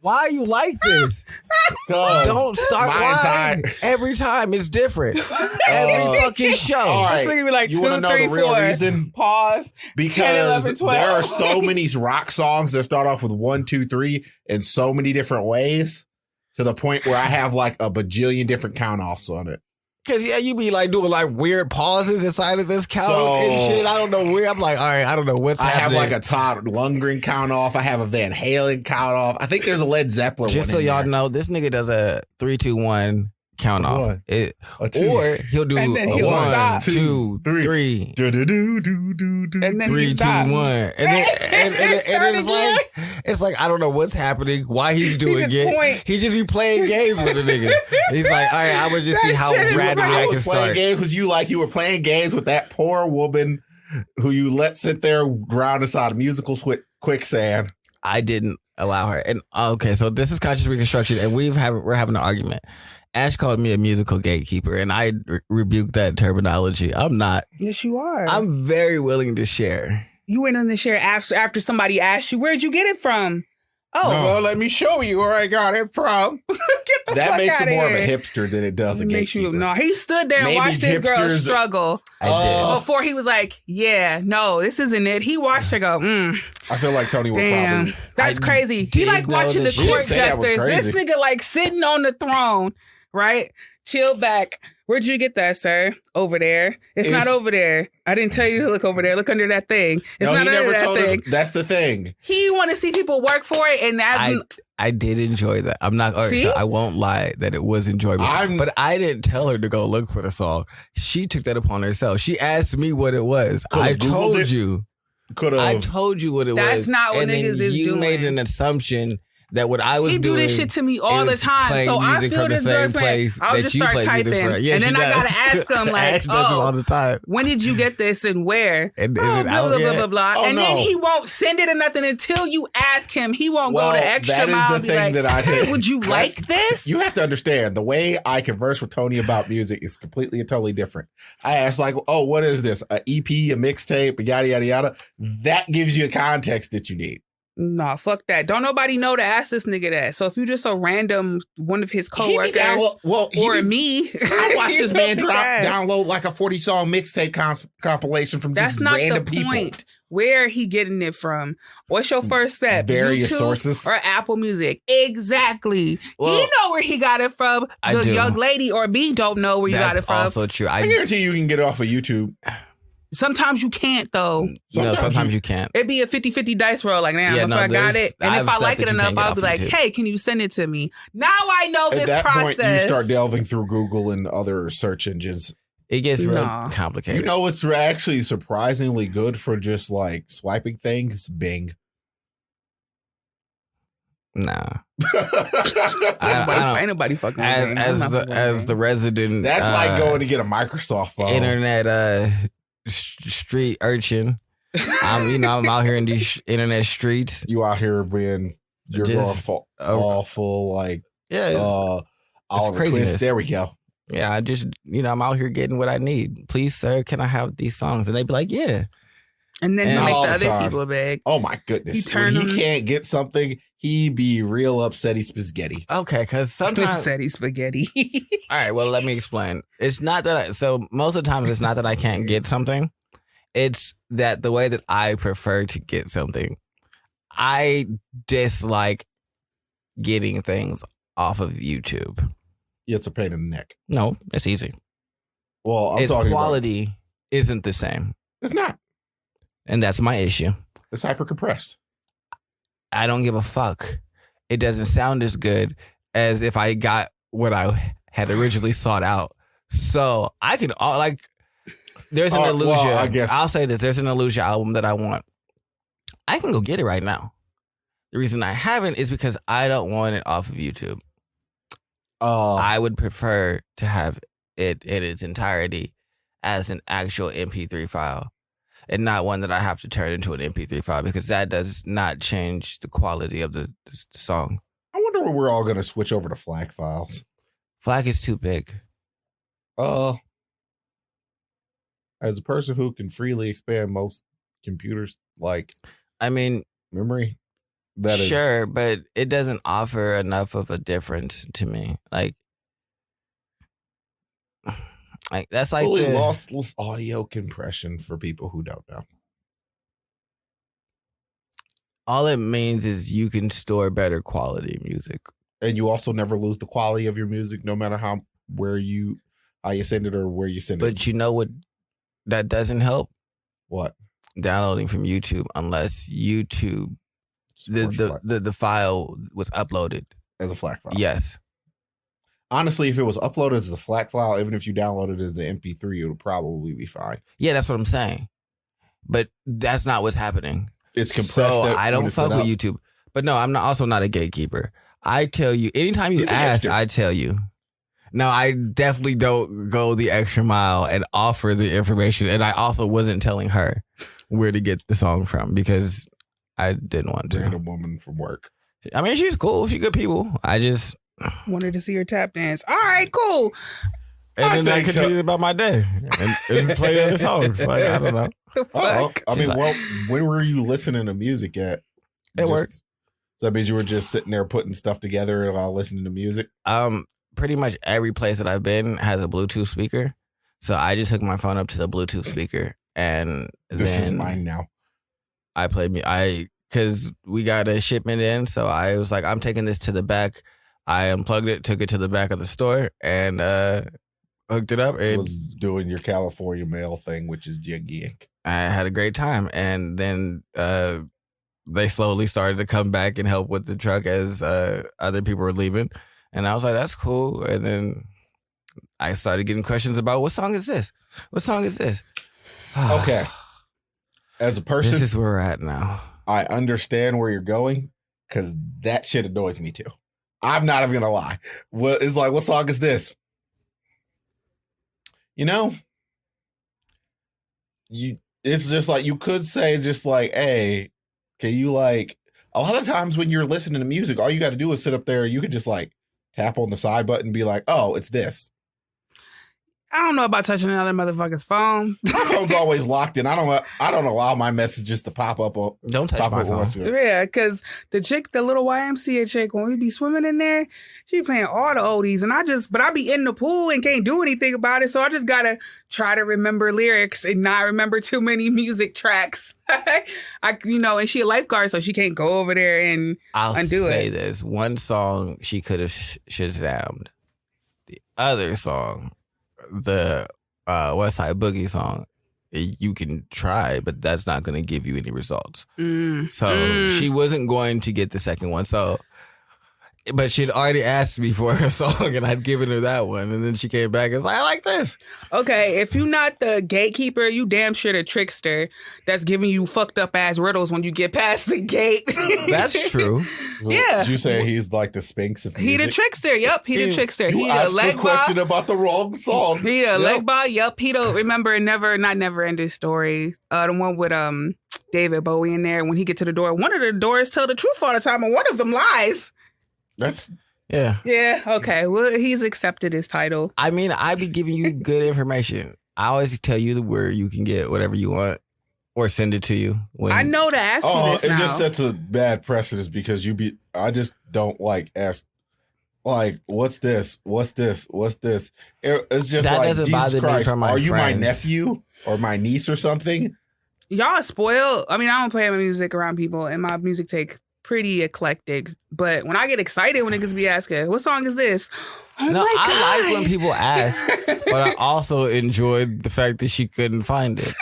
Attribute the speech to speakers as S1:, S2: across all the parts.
S1: Why you like this? Don't start lying. Every time it's different. Every fucking show.
S2: All right.
S3: This nigga be like,
S2: you
S3: 2,
S2: want to
S3: 3,
S2: know the real
S3: 4,
S2: reason?
S3: Pause.
S2: Because
S3: 10, 11, 12.
S2: there are so many rock songs that start off with 1, 2, 3 in so many different ways to the point where I have like a bajillion different count offs on it.
S1: Cause you be like doing like weird pauses inside of this count and shit. I don't know where. I'm like, all right, I don't know what's happening.
S2: I have like a Todd Lundgren count off. I have a Van Halen count off. I think there's a Led Zeppelin.
S1: Just so y'all know, this nigga does a 3, 2, 1 count off. Or he'll do
S3: and then he'll
S1: 1,
S3: stop.
S1: 2, 3,
S3: and then
S1: 3,
S3: he
S1: 2, 1,
S3: stop.
S1: and it's like I don't know what's happening, why he's doing it. He just be playing games with the nigga. He's like, all right, I would just see how randomly I can start.
S2: Playing games with you like you were playing games with that poor woman who you let sit there drown inside of musical quicksand.
S1: I didn't allow her. And okay, so this is conscious reconstruction, and we're having an argument. Ash called me a musical gatekeeper, and I rebuked that terminology. I'm not.
S3: Yes, you are.
S1: I'm very willing to share.
S3: You went on the share after somebody asked you, where'd you get it from? Oh, well, let me show you where I got it from. Get the
S2: that
S3: fuck
S2: makes
S3: out
S2: it more
S3: here.
S2: of a hipster than it does a gatekeeper.
S3: No, he stood there and
S2: Maybe
S3: watched this girl struggle.
S1: I did.
S3: Before he was like, yeah, no, this isn't it. He watched her go,
S2: I feel like Tony would
S3: damn,
S2: probably...
S3: that's crazy. He like watching the court jesters. This nigga like sitting on the throne, right? Chill back. Where'd you get that, sir? Over there. It's not over there. I didn't tell you to look over there. Look under that thing. It's not under that thing.
S2: That's the thing.
S3: He want to see people work for it, and
S1: I did enjoy that. I'm not. So I won't lie that it was enjoyable. But I didn't tell her to go look for the song. She took that upon herself. She asked me what it was. I told you. I told you what it was.
S3: That's not what
S1: and
S3: niggas
S1: then
S3: is
S1: you
S3: doing.
S1: made an assumption that what I was
S3: he
S1: doing.
S3: He do this shit to me all the time. So I feel this girl's man. I'll just start typing. Yeah, and then I got to ask him like,
S1: all the time.
S3: When did you get this and where?
S1: And
S3: blah, blah, blah, blah.
S2: Oh,
S3: and then he won't send it or nothing until you ask him. He won't go the extra mile.
S2: That is the thing that I think.
S3: Hey, would you like this?
S2: You have to understand, the way I converse with Tony about music is completely and totally different. I ask like, oh, what is this? An EP, a mixtape, yada, yada, yada. That gives you a context that you need.
S3: Nah, fuck that. Don't nobody know to ask this nigga that. So if you just a random one of his coworkers or me,
S2: I watched this man download like a 40-song mixtape compilation from just random people. That's not the point.
S3: Where he getting it from? What's your first step?
S2: Various
S3: YouTube
S2: sources
S3: or Apple Music? Exactly. Well, he know where he got it from. The young lady or me don't know where you got it from.
S1: That's also true.
S2: I guarantee you can get it off of YouTube.
S3: Sometimes you can't, though.
S1: Sometimes you can't.
S3: It'd be a 50-50 dice roll. Like, if I got it. And if I like it enough, I'll be like, hey, can you send it to me? Now I know this process. At that point, you
S2: start delving through Google and other search engines.
S1: It gets real complicated.
S2: You know what's actually surprisingly good for just like swiping things? Bing.
S1: Nah.
S3: Ain't nobody fucking
S1: as the resident.
S2: That's like going to get a Microsoft phone.
S1: Internet street urchin. I'm out here in these internet streets.
S2: You out here being all full like
S1: it's craziness.
S2: There we go.
S1: Yeah, I just I'm out here getting what I need. Please, sir, can I have these songs? And they be like, yeah.
S3: And then he make the other people beg.
S2: Oh my goodness! When he can't get something, he be real upsetty spaghetti.
S1: Okay, because sometimes
S3: upsetty spaghetti.
S1: All right, well, let me explain. It's not that so most of the time it's not that I can't get something. It's that the way that I prefer to get something, I dislike getting things off of YouTube.
S2: Yeah, it's a pain in the neck.
S1: No, it's easy.
S2: Well,
S1: its quality isn't the same.
S2: It's not.
S1: And that's my issue.
S2: It's hyper compressed.
S1: I don't give a fuck. It doesn't sound as good as if I got what I had originally sought out. So I can there's an Illusion.
S2: Well, I guess
S1: I'll say this. There's an Illusion album that I want. I can go get it right now. The reason I haven't is because I don't want it off of YouTube. I would prefer to have it in its entirety as an actual MP3 file. And not one that I have to turn into an MP3 file because that does not change the quality of the song.
S2: I wonder when we're all going to switch over to FLAC files.
S1: FLAC is too big.
S2: As a person who can freely expand most computers, memory,
S1: Sure, but it doesn't offer enough of a difference to me. Like that's like
S2: fully lossless audio compression for people who don't know.
S1: All it means is you can store better quality music.
S2: And you also never lose the quality of your music, no matter how you send it or where you send it.
S1: But you know what that doesn't help?
S2: What?
S1: Downloading from YouTube, unless YouTube the file was uploaded
S2: as a FLAC file.
S1: Yes.
S2: Honestly, if it was uploaded as a FLAC file, even if you download it as an MP3, it would probably be fine.
S1: Yeah, that's what I'm saying. But that's not what's happening.
S2: It's compressed.
S1: So I don't fuck with YouTube. But no, I'm also not a gatekeeper. I tell you, anytime you ask, I tell you. No, I definitely don't go the extra mile and offer the information. And I also wasn't telling her where to get the song from because I didn't want to.
S2: Random woman from work.
S1: I mean, she's cool. She's good people. I just
S3: wanted to see her tap dance. All right, cool.
S1: And then I continued about my day and play other songs. Like, I don't know.
S2: When were you listening to music at?
S1: It worked.
S2: So that means you were just sitting there putting stuff together while listening to music?
S1: Pretty much every place that I've been has a Bluetooth speaker. So I just hooked my phone up to the Bluetooth speaker. And
S2: this is mine now.
S1: I played because we got a shipment in. So I was like, I'm taking this to the back. I unplugged it, took it to the back of the store, and hooked it up.
S2: It was doing your California mail thing, which is gigantic.
S1: I had a great time. And then they slowly started to come back and help with the truck as other people were leaving. And I was like, that's cool. And then I started getting questions about what song is this? What song is this?
S2: Okay. As a person,
S1: this is where we're at now.
S2: I understand where you're going because that shit annoys me too. I'm not even going to lie. It's like, what song is this? You know, it's just like, you could say just like, hey, can you like, a lot of times when you're listening to music, all you got to do is sit up there. You could just like tap on the side button and be like, oh, it's this.
S3: I don't know about touching another motherfucker's phone.
S2: My phone's always locked in. I don't allow my messages to pop up.
S1: Don't touch my phone.
S3: Yeah, because the little YMCA chick, when we be swimming in there, she playing all the oldies, and I be in the pool and can't do anything about it. So I just gotta try to remember lyrics and not remember too many music tracks. And she a lifeguard, so she can't go over there and undo it.
S1: I'll say this: one song she could have shazammed. The other song, the West Side Boogie song, you can try, but that's not going to give you any results. So she wasn't going to get the second one. But she'd already asked me for her song, and I'd given her that one. And then she came back and was like, I like this.
S3: Okay, if you're not the gatekeeper, you damn sure the trickster that's giving you fucked up ass riddles when you get past the gate.
S1: That's true.
S2: So yeah. Did you say he's like the Sphinx of music?
S3: He the trickster. Yep, he the trickster.
S2: You asked the question about the wrong song.
S3: He the leg ball. Yep, he don't remember Never Ending Story. The one with David Bowie in there. When he get to the door, one of the doors tell the truth all the time, and one of them lies.
S1: Yeah.
S3: Okay. Well, he's accepted his title.
S1: I mean, I be giving you good information. I always tell you where you can get whatever you want, or send it to you.
S3: I know to ask you this now.
S2: It just sets a bad precedence because I just don't like ask. Like, what's this? What's this? What's this? It's just that like, Jesus Christ, are you my nephew or my niece or something?
S3: Y'all spoiled. I mean, I don't play my music around people, and my music take pretty eclectic, but when I get excited when niggas be asking, what song is this? Oh no,
S1: I like when people ask, but I also enjoyed the fact that she couldn't find it.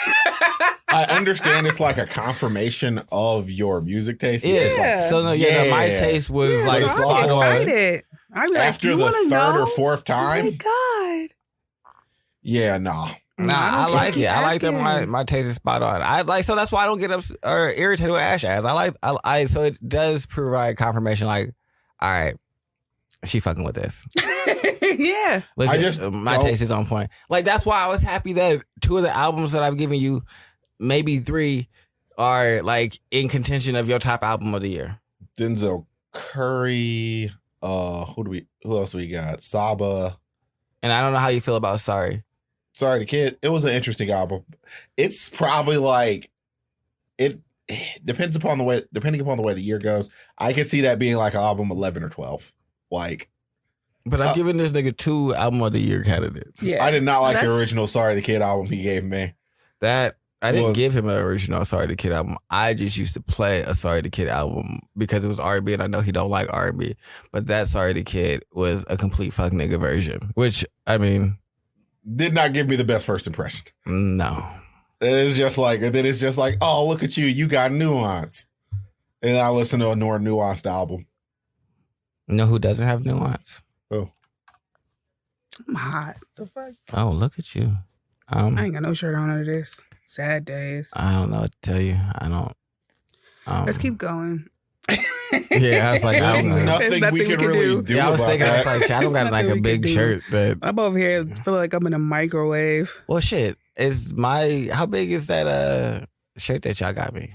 S2: I understand it's like a confirmation of your music taste.
S1: Yeah. Like, my taste was like
S3: so I'm excited. I'm like,
S2: after the third or fourth time.
S3: Oh my God.
S2: Yeah, no.
S1: Nah, I like it. I like that my taste is spot on. So that's why I don't get irritated with Ash ass. So it does provide confirmation. Like, all right, she fucking with this.
S3: Yeah.
S1: My taste is on point. Like, that's why I was happy that 2 of the albums that I've given you, maybe 3, are like in contention of your top album of the year.
S2: Denzel Curry. Who else we got? Saba.
S1: And I don't know how you feel about Sorry the Kid.
S2: It was an interesting album. It's probably like depending upon the way the year goes, I could see that being like album 11 or 12. Like,
S1: but I've given this nigga 2 album of the year candidates.
S2: Yeah, I did not like the original Sorry the Kid album he gave me.
S1: That I didn't give him an original Sorry the Kid album. I just used to play a Sorry the Kid album because it was R&B, and I know he don't like R&B. But that Sorry the Kid was a complete fuck nigga version, which I mean,
S2: did not give me the best first impression.
S1: No.
S2: It's just like, oh, look at you. You got nuance. And I listen to a more nuanced album.
S1: You know who doesn't have nuance?
S2: Oh.
S3: I'm hot. The fuck?
S1: Oh, look at you.
S3: I ain't got no shirt on under this. Sad days.
S1: I don't know what to tell you. I don't.
S3: Let's keep going.
S1: Yeah, I was like, I don't know.
S2: Nothing we can really do.
S1: Yeah, I was thinking,
S2: that.
S1: I was like, I don't got like a big shirt. But
S3: I'm over here feeling like I'm in a microwave.
S1: Well, shit. How big is that shirt that y'all got me?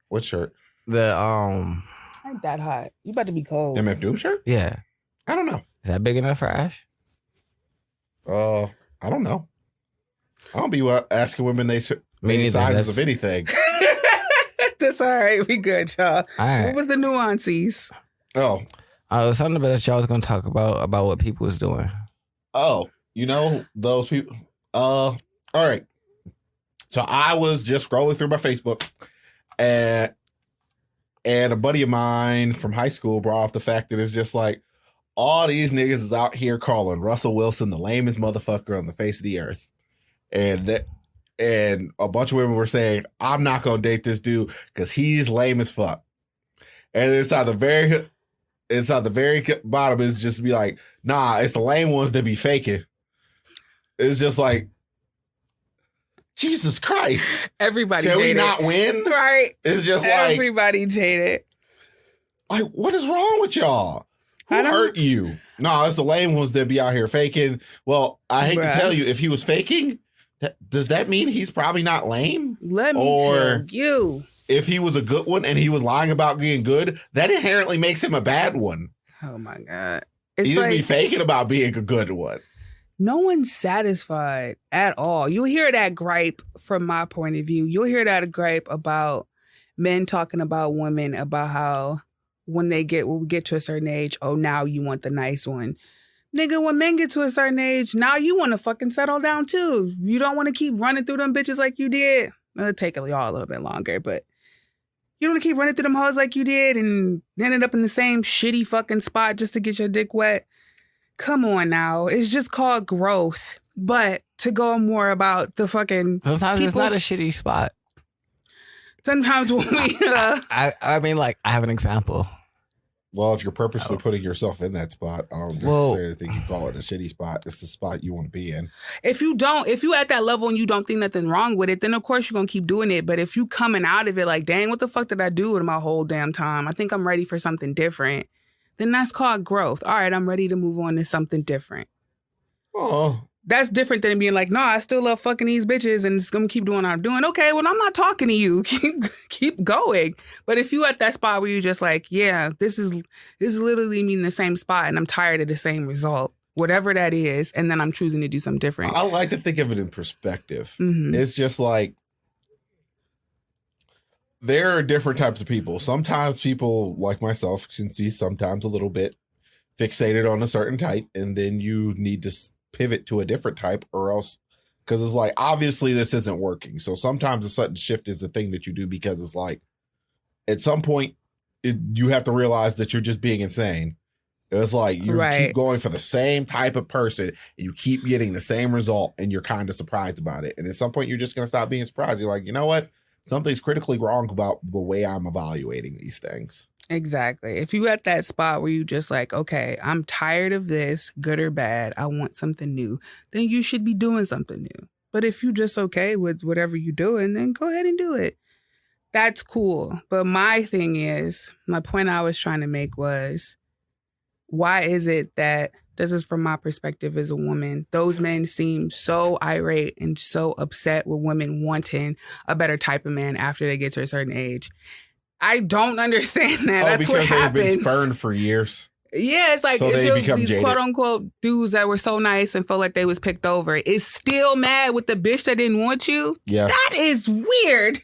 S2: What shirt?
S1: The
S3: ain't that hot. You about to be cold.
S2: MF Doom shirt?
S1: Yeah.
S2: I don't know.
S1: Is that big enough for Ash?
S2: I don't know. I don't be asking women many sizes of anything.
S3: That's all right. We good, y'all.
S1: All right.
S3: What was the nuances?
S1: Something that y'all was going to talk about what people was doing.
S2: Oh, those people. All right. So I was just scrolling through my Facebook, and a buddy of mine from high school brought up the fact that it's just like all these niggas is out here calling Russell Wilson the lamest motherfucker on the face of the earth, and a bunch of women were saying, I'm not gonna date this dude because he's lame as fuck. And inside the very bottom is just be like, nah, it's the lame ones that be faking. It's just like, Jesus Christ.
S3: Everybody
S2: Can
S3: jaded.
S2: we not win?
S3: Right.
S2: It's just
S3: everybody jaded.
S2: Like, what is wrong with y'all? Who hurt you? No, it's the lame ones that be out here faking. Well, I hate to tell you, if he was faking, does that mean he's probably not lame?
S3: Let me tell you.
S2: If he was a good one and he was lying about being good, that inherently makes him a bad one.
S3: Oh my God.
S2: He just be faking about being a good one.
S3: No one's satisfied at all. You'll hear that gripe from my point of view. You'll hear that gripe about men talking about women, about how when we get to a certain age, oh, now you want the nice one. Nigga, when men get to a certain age, now you want to fucking settle down too. You don't want to keep running through them bitches like you did. It'll take y'all a little bit longer, but you don't want to keep running through them hoes like you did and ended up in the same shitty fucking spot just to get your dick wet. Come on now. It's just called growth. But to go more about the fucking
S1: sometimes it's not a shitty spot.
S3: Sometimes when we
S1: I mean, like, I have an example.
S2: Well, if you're purposely putting yourself in that spot, I don't necessarily think you call it a shitty spot. It's the spot you want to be in.
S3: If you at that level and you don't think nothing wrong with it, then of course you're going to keep doing it. But if you coming out of it like, dang, what the fuck did I do with my whole damn time? I think I'm ready for something different. Then that's called growth. All right, I'm ready to move on to something different.
S2: Oh.
S3: That's different than being like, no, I still love fucking these bitches and it's gonna keep doing what I'm doing. Okay, well, I'm not talking to you. Keep going. But if you at that spot where you're just like, yeah, this is literally me in the same spot and I'm tired of the same result, whatever that is, and then I'm choosing to do something different.
S2: I like to think of it in perspective.
S3: Mm-hmm.
S2: It's just like, there are different types of people. Sometimes people like myself can see sometimes a little bit fixated on a certain type, and then you need to pivot to a different type, or else, because it's like, obviously this isn't working. So sometimes a sudden shift is the thing that you do, because it's like, at some point you have to realize that you're just being insane. It's like you keep going for the same type of person and you keep getting the same result, and you're kind of surprised about it. And at some point you're just going to stop being surprised. You're like, you know what? Something's critically wrong about the way I'm evaluating these things.
S3: Exactly. If you at that spot where you just like, okay, I'm tired of this, good or bad, I want something new, then you should be doing something new. But if you just okay with whatever you're doing, then go ahead and do it. That's cool. But my point I was trying to make was, why is it that, this is from my perspective as a woman, those men seem so irate and so upset with women wanting a better type of man after they get to a certain age? I don't understand that. That's what happens.
S2: Because they've been spurned for years.
S3: Yeah, it's like,
S2: so
S3: it's these
S2: jaded.
S3: quote unquote dudes that were so nice and felt like they was picked over is still mad with the bitch that didn't want you.
S2: Yes.
S3: That is weird.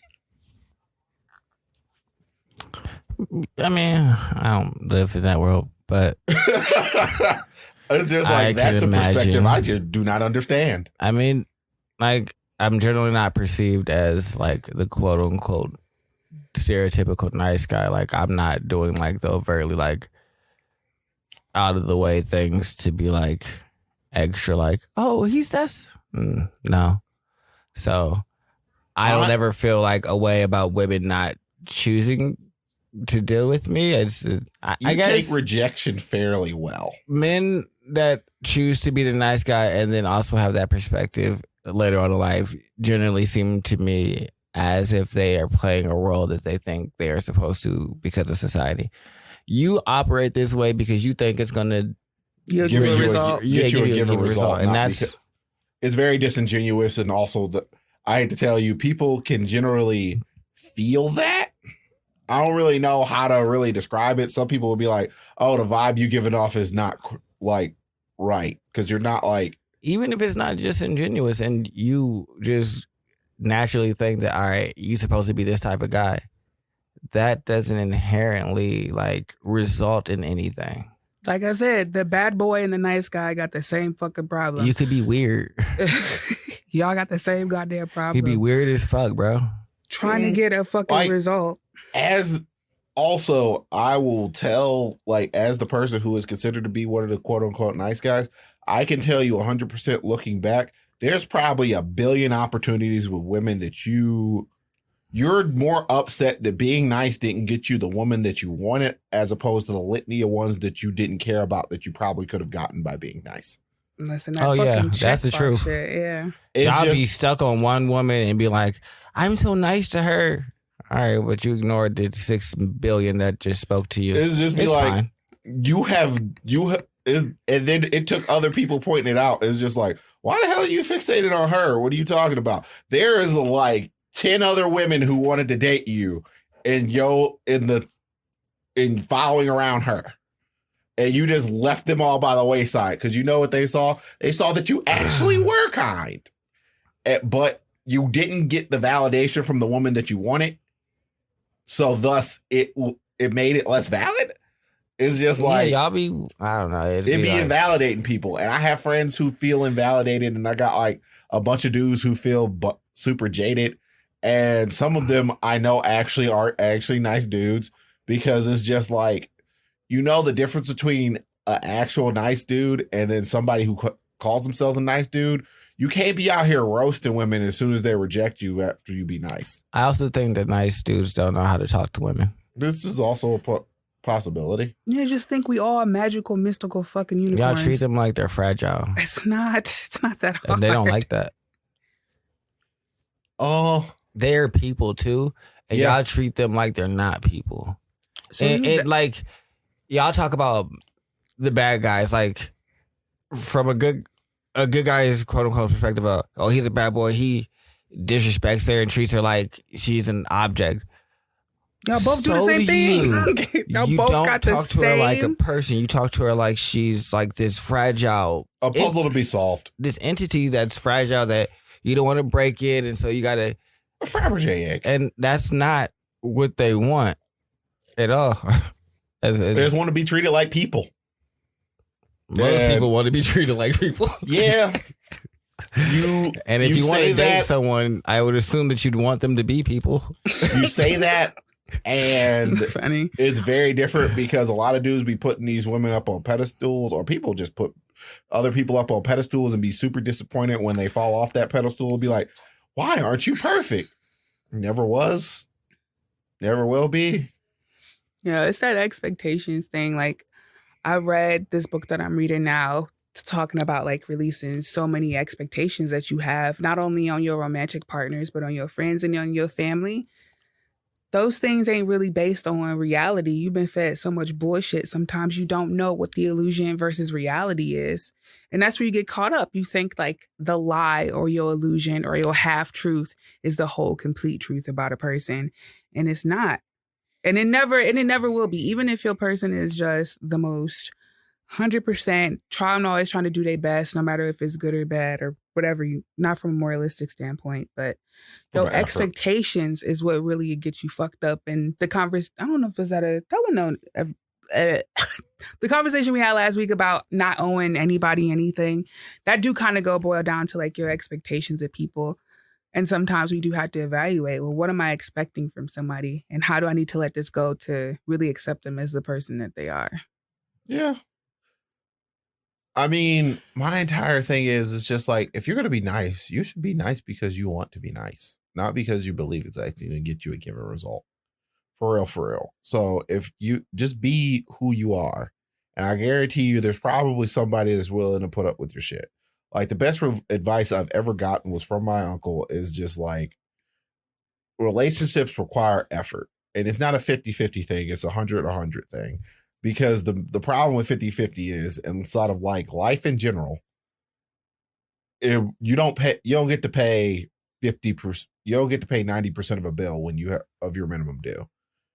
S1: I mean, I don't live in that world, but
S2: it's just like that's a perspective I just do not understand.
S1: I mean, like, I'm generally not perceived as like the quote unquote stereotypical nice guy. Like, I'm not doing like the overtly like out of the way things to be like extra like, oh, that's no. So I don't ever feel like a way about women not choosing to deal with me. I guess
S2: take rejection fairly well.
S1: Men that choose to be the nice guy and then also have that perspective later on in life generally seem to me as if they are playing a role that they think they are supposed to because of society. You operate this way because you think it's going to
S3: give you a result.
S2: Get you a given result. And it's very disingenuous. And also, I hate to tell you, people can generally feel that. I don't really know how to really describe it. Some people will be like, oh, the vibe you give it off is not like right. Because you're not like.
S1: Even if it's not just ingenuous and you just naturally think that, all right, you're supposed to be this type of guy, that doesn't inherently like result in anything.
S3: Like I said, the bad boy and the nice guy got the same fucking problem.
S1: You could be weird.
S3: Y'all got the same goddamn problem.
S1: You'd be weird as fuck, bro.
S3: Trying to get a fucking result.
S2: As also, I will tell, like, as the person who is considered to be one of the quote unquote nice guys, I can tell you 100% looking back, there's probably a billion opportunities with women that you're more upset that being nice didn't get you the woman that you wanted, as opposed to the litany of ones that you didn't care about that you probably could have gotten by being nice.
S3: Listen, that's the truth. Shit, yeah.
S1: Y'all be stuck on one woman and be like, I'm so nice to her. All right, but you ignored the 6 billion that just spoke to you.
S2: It's just be like, fine. You have, and then it took other people pointing it out. It's just like, why the hell are you fixated on her? What are you talking about? There is like 10 other women who wanted to date you, and in following around her. And you just left them all by the wayside because you know what they saw? They saw that you actually were kind. But you didn't get the validation from the woman that you wanted. So thus it made it less valid. It's just like,
S1: y'all be, I don't know.
S2: It'd be like invalidating people. And I have friends who feel invalidated, and I got like a bunch of dudes who feel super jaded. And some of them I know actually are actually nice dudes, because it's just like, you know, the difference between an actual nice dude and then somebody who calls themselves a nice dude. You can't be out here roasting women as soon as they reject you after you be nice.
S1: I also think that nice dudes don't know how to talk to women.
S2: This is also a possibility.
S3: Yeah, just think we all magical, mystical fucking unicorns.
S1: Y'all treat them like they're fragile.
S3: It's not that hard.
S1: And they don't like that.
S2: Oh.
S1: They're people too. And y'all treat them like they're not people. So like, y'all talk about the bad guys, like from a good guy's quote unquote perspective of, oh, he's a bad boy. He disrespects her and treats her like she's an object.
S3: Y'all both do the same thing. Y'all
S1: you
S3: both
S1: don't
S3: got
S1: talk
S3: the
S1: to
S3: same.
S1: her like a person. You talk to her like she's like this fragile,
S2: a puzzle to be solved.
S1: This entity that's fragile that you don't want to break it, and so you gotta
S2: a Fabergé egg.
S1: And that's not what they want at all.
S2: They just want to be treated like people.
S1: Most people want to be treated like people.
S2: Yeah.
S1: And if you want to date someone, I would assume that you'd want them to be people.
S2: You say that, and
S3: funny.
S2: It's very different, because a lot of dudes be putting these women up on pedestals, or people just put other people up on pedestals and be super disappointed when they fall off that pedestal and be like, why aren't you perfect? Never was. Never will be.
S3: Yeah, it's that expectations thing. Like, I read this book that I'm reading now, talking about like releasing so many expectations that you have, not only on your romantic partners, but on your friends and on your family. Those things ain't really based on reality. You've been fed so much bullshit. Sometimes you don't know what the illusion versus reality is. And that's where you get caught up. You think like the lie or your illusion or your half truth is the whole complete truth about a person. And it's not. And it never will be. Even if your person is just the most 100% always trying to do their best, no matter if it's good or bad or whatever not from a moralistic standpoint, but your expectations is what really gets you fucked up. And the I don't know if the conversation we had last week about not owing anybody anything, that do kind of boil down to like your expectations of people. And sometimes we do have to evaluate, well, what am I expecting from somebody? And how do I need to let this go to really accept them as the person that they are?
S2: Yeah. I mean, my entire thing is just like, if you're going to be nice, you should be nice because you want to be nice, not because you believe it's actually going to get you a given result. For real. So if you just be who you are, and I guarantee you there's probably somebody that's willing to put up with your shit. Like the best advice I've ever gotten was from my uncle is just like, relationships require effort. And it's not a 50-50 thing. It's 100-100 thing. Because the problem with 50-50 is, and sort of like life in general, you don't get to pay 50%. You don't get to pay 90% of a bill when you of your minimum due.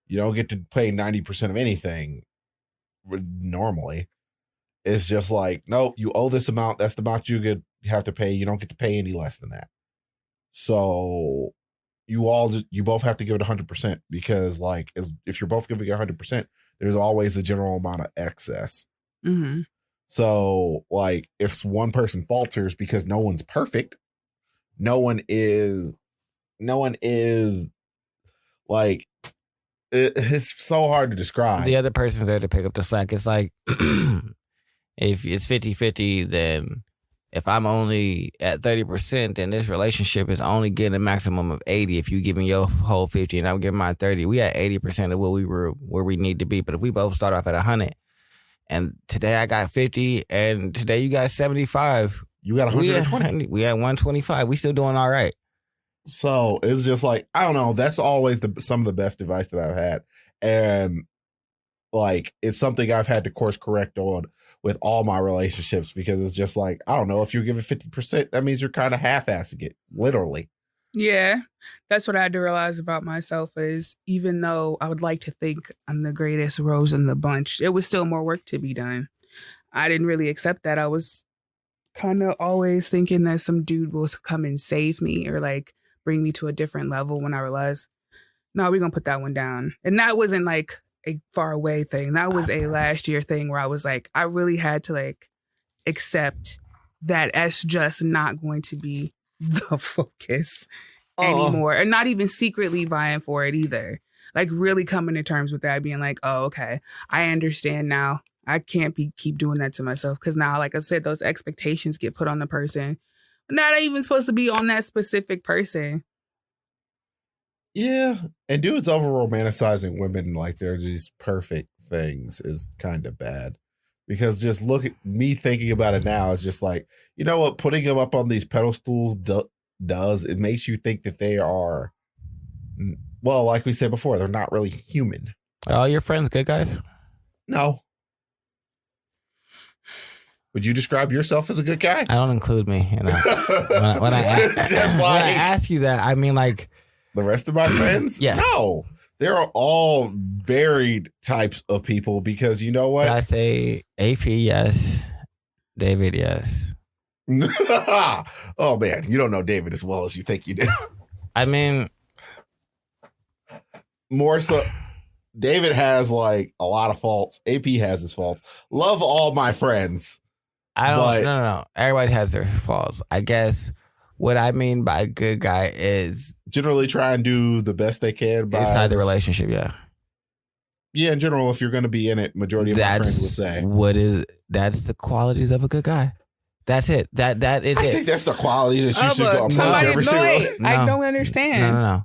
S2: You don't get to pay 90% of anything normally. It's just like, nope, you owe this amount. That's the amount you have to pay. You don't get to pay any less than that. So you both have to give it 100% because like, if you're both giving it 100%, there's always a general amount of excess.
S3: Mm-hmm.
S2: So like, if one person falters because no one's perfect, no one is like, it's so hard to describe.
S1: The other person's there to pick up the slack. It's like, if it's 50-50, then if I'm only at 30%, then this relationship is only getting a maximum of 80. If you giving your whole 50 and I'm giving my 30, we at 80% of where we need to be. But if we both start off at 100, and today I got 50, and today you got 75,
S2: you got 120.
S1: We at 125. We still doing all right.
S2: So it's just like, I don't know. That's always some of the best advice that I've had, and like it's something I've had to course correct on with all my relationships, because it's just like, I don't know, if you're giving 50%, that means you're kind of half-assing it, literally.
S3: Yeah, that's what I had to realize about myself is, even though I would like to think I'm the greatest rose in the bunch, it was still more work to be done. I didn't really accept that. I was kind of always thinking that some dude will come and save me or like bring me to a different level, when I realized, no, we're going to put that one down. And that wasn't like a far away thing. That was a last year thing where I was like, I really had to like accept that that's just not going to be the focus anymore, and not even secretly vying for it either. Like really coming to terms with that, being like, oh, okay, I understand now. I can't keep doing that to myself, because now, like I said, those expectations get put on the person. Not even supposed to be on that specific person.
S2: Yeah, and dudes over romanticizing women like they're these perfect things is kind of bad, because just look at me thinking about it now. It's just like, you know what, putting them up on these pedestals does, it makes you think that they are, well, like we said before, they're not really human.
S1: Are all your friends good guys?
S2: No. Would you describe yourself as a good guy?
S1: I don't include me. You know, when I ask you that, I mean like,
S2: the rest of my friends?
S1: Yes.
S2: No. There are all varied types of people, because you know what?
S1: I say AP, yes. David, yes.
S2: Oh, man. You don't know David as well as you think you do.
S1: I mean,
S2: more so, David has like a lot of faults. AP has his faults. Love all my friends.
S1: No. Everybody has their faults. I guess what I mean by a good guy is
S2: generally try and do the best they can
S1: inside the relationship. Yeah.
S2: Yeah. In general, if you're going to be in it, majority of my friends would say
S1: that's the qualities of a good guy. That's it. That is it.
S2: I think that's the quality that you should go approach every single.
S3: I don't understand.
S1: No.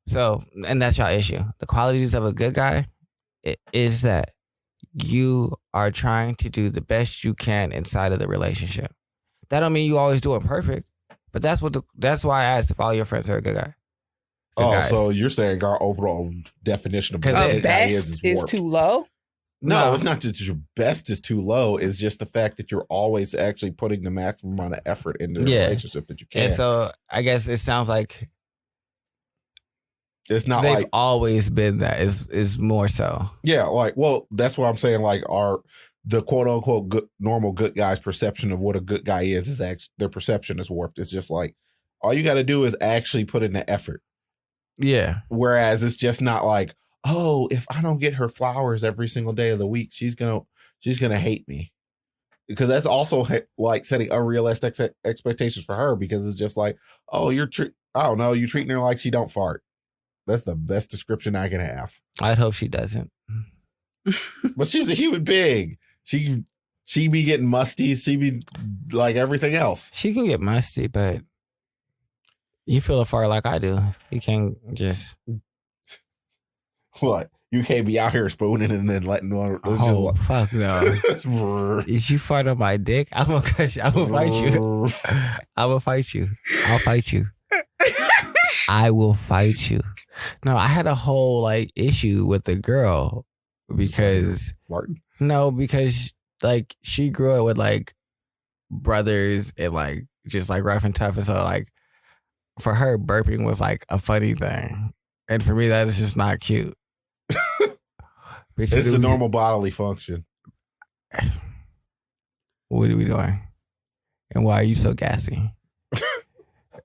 S1: So, and that's your issue. The qualities of a good guy is that you are trying to do the best you can inside of the relationship. That don't mean you always do it perfect. But that's why I asked if all your friends are a good guy.
S2: Guys. So you're saying our overall definition of best
S3: is too low?
S2: No, it's not that your best is too low. It's just the fact that you're always actually putting the maximum amount of effort into the relationship that you can.
S1: And so I guess it sounds like
S2: it's not
S1: they've always been that. Is more so.
S2: Yeah, like, well, that's what I'm saying. Like the quote unquote good, normal good guy's perception of what a good guy is actually their perception is warped. It's just like all you got to do is actually put in the effort.
S1: Yeah.
S2: Whereas it's just not like, oh, if I don't get her flowers every single day of the week, she's gonna hate me. Because that's also like setting unrealistic expectations for her. Because it's just like, oh, you're treating her like she don't fart. That's the best description I can have.
S1: I'd hope she doesn't.
S2: But she's a human being. She be getting musty. She be like everything else.
S1: She can get musty, but you feel a fart like I do. You can't just...
S2: What? You can't be out here spooning and then letting one...
S1: Oh, just fuck no. If you fart on my dick, I'm gonna fight you. I'm gonna fight you. I'll fight you. I will fight you. No, I had a whole like issue with the girl because...
S2: Martin?
S1: No, because like she grew up with like brothers and like just like rough and tough, and so like for her burping was like a funny thing, and for me that is just not cute.
S2: It's a normal bodily function.
S1: What are we doing? And why are you so gassy?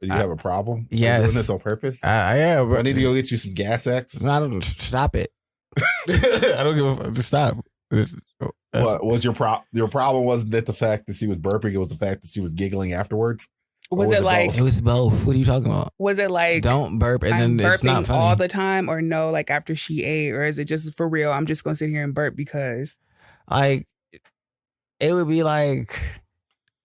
S2: You have a problem?
S1: Yes.
S2: Are you doing this on purpose?
S1: I am.
S2: I need to go get you some Gas X.
S1: No, stop it. I don't give a fuck. Just stop.
S2: What was your problem? Your problem wasn't that the fact that she was burping. It was the fact that she was giggling afterwards.
S3: Was it like
S1: both? It was both? What are you talking about?
S3: Was it like
S1: don't burp and
S3: I'm
S1: then it's not funny
S3: all the time, or no? Like after she ate, or is it just for real? I'm just gonna sit here and burp because like
S1: it would be like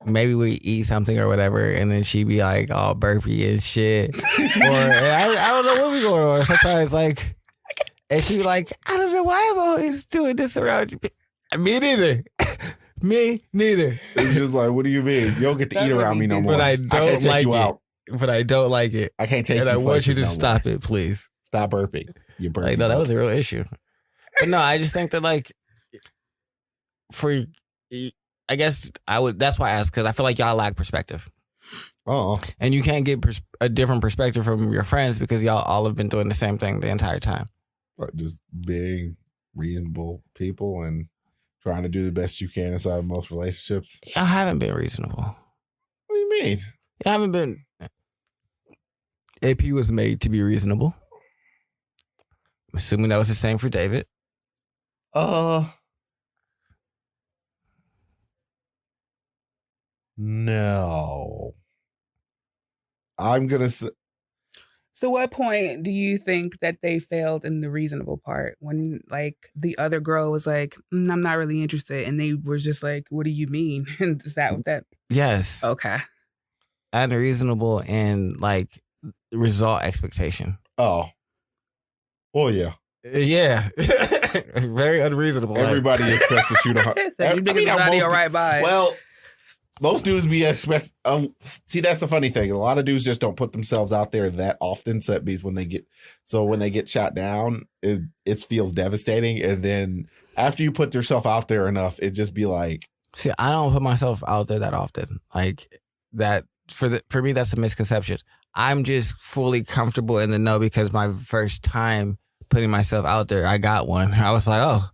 S1: maybe we eat something or whatever, and then she'd be like all burpy and shit, or I don't know what we going on. Sometimes like, and she be like, I don't know why I'm always doing this around you. Me neither. Me neither.
S2: It's just like, what do you mean? You don't get to eat around me no more.
S1: But I don't like it. But I don't like it.
S2: I can't take you.
S1: And I want you to stop it, please.
S2: Stop burping. You burping.
S1: Like, no, that was a real issue. But no, I just think that like, I guess I would. That's why I asked, because I feel like y'all lack perspective.
S2: Oh.
S1: And you can't get a different perspective from your friends because y'all all have been doing the same thing the entire time.
S2: Just being reasonable people and trying to do the best you can inside most relationships.
S1: I haven't been reasonable.
S2: What do you mean?
S1: I haven't been. AP was made to be reasonable. I'm assuming that was the same for David.
S2: No. I'm going to say.
S3: So what point do you think that they failed in the reasonable part when like the other girl was like, I'm not really interested. And they were just like, what do you mean? And is that what that?
S1: Yes.
S3: Okay.
S1: Unreasonable and like result expectation.
S2: Oh. Well, yeah.
S1: Yeah. Very unreasonable.
S2: Everybody expects to shoot Well, most dudes be expect. See, that's the funny thing. A lot of dudes just don't put themselves out there that often. So that means when they get shot down, it feels devastating. And then after you put yourself out there enough, it just be like.
S1: See, I don't put myself out there that often. Like that for me, that's a misconception. I'm just fully comfortable in the know because my first time putting myself out there, I got one. I was like, oh,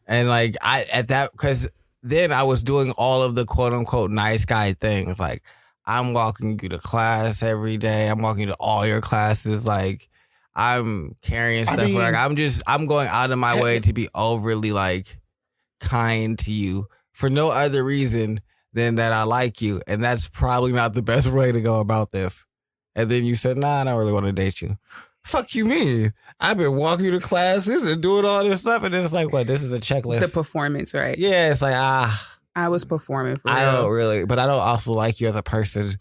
S1: and like because. Then I was doing all of the quote unquote nice guy things. Like I'm walking you to class every day. I'm walking you to all your classes. Like I'm carrying stuff. Like I'm going out of my way to be overly like kind to you for no other reason than that I like you. And that's probably not the best way to go about this. And then you said, nah, I don't really want to date you. Fuck you mean? I've been walking you to classes and doing all this stuff, and then it's like, what? This is a checklist.
S3: The performance, right?
S1: Yeah, it's like
S3: I was performing for
S1: I
S3: real.
S1: don't really, but I don't also like you as a person.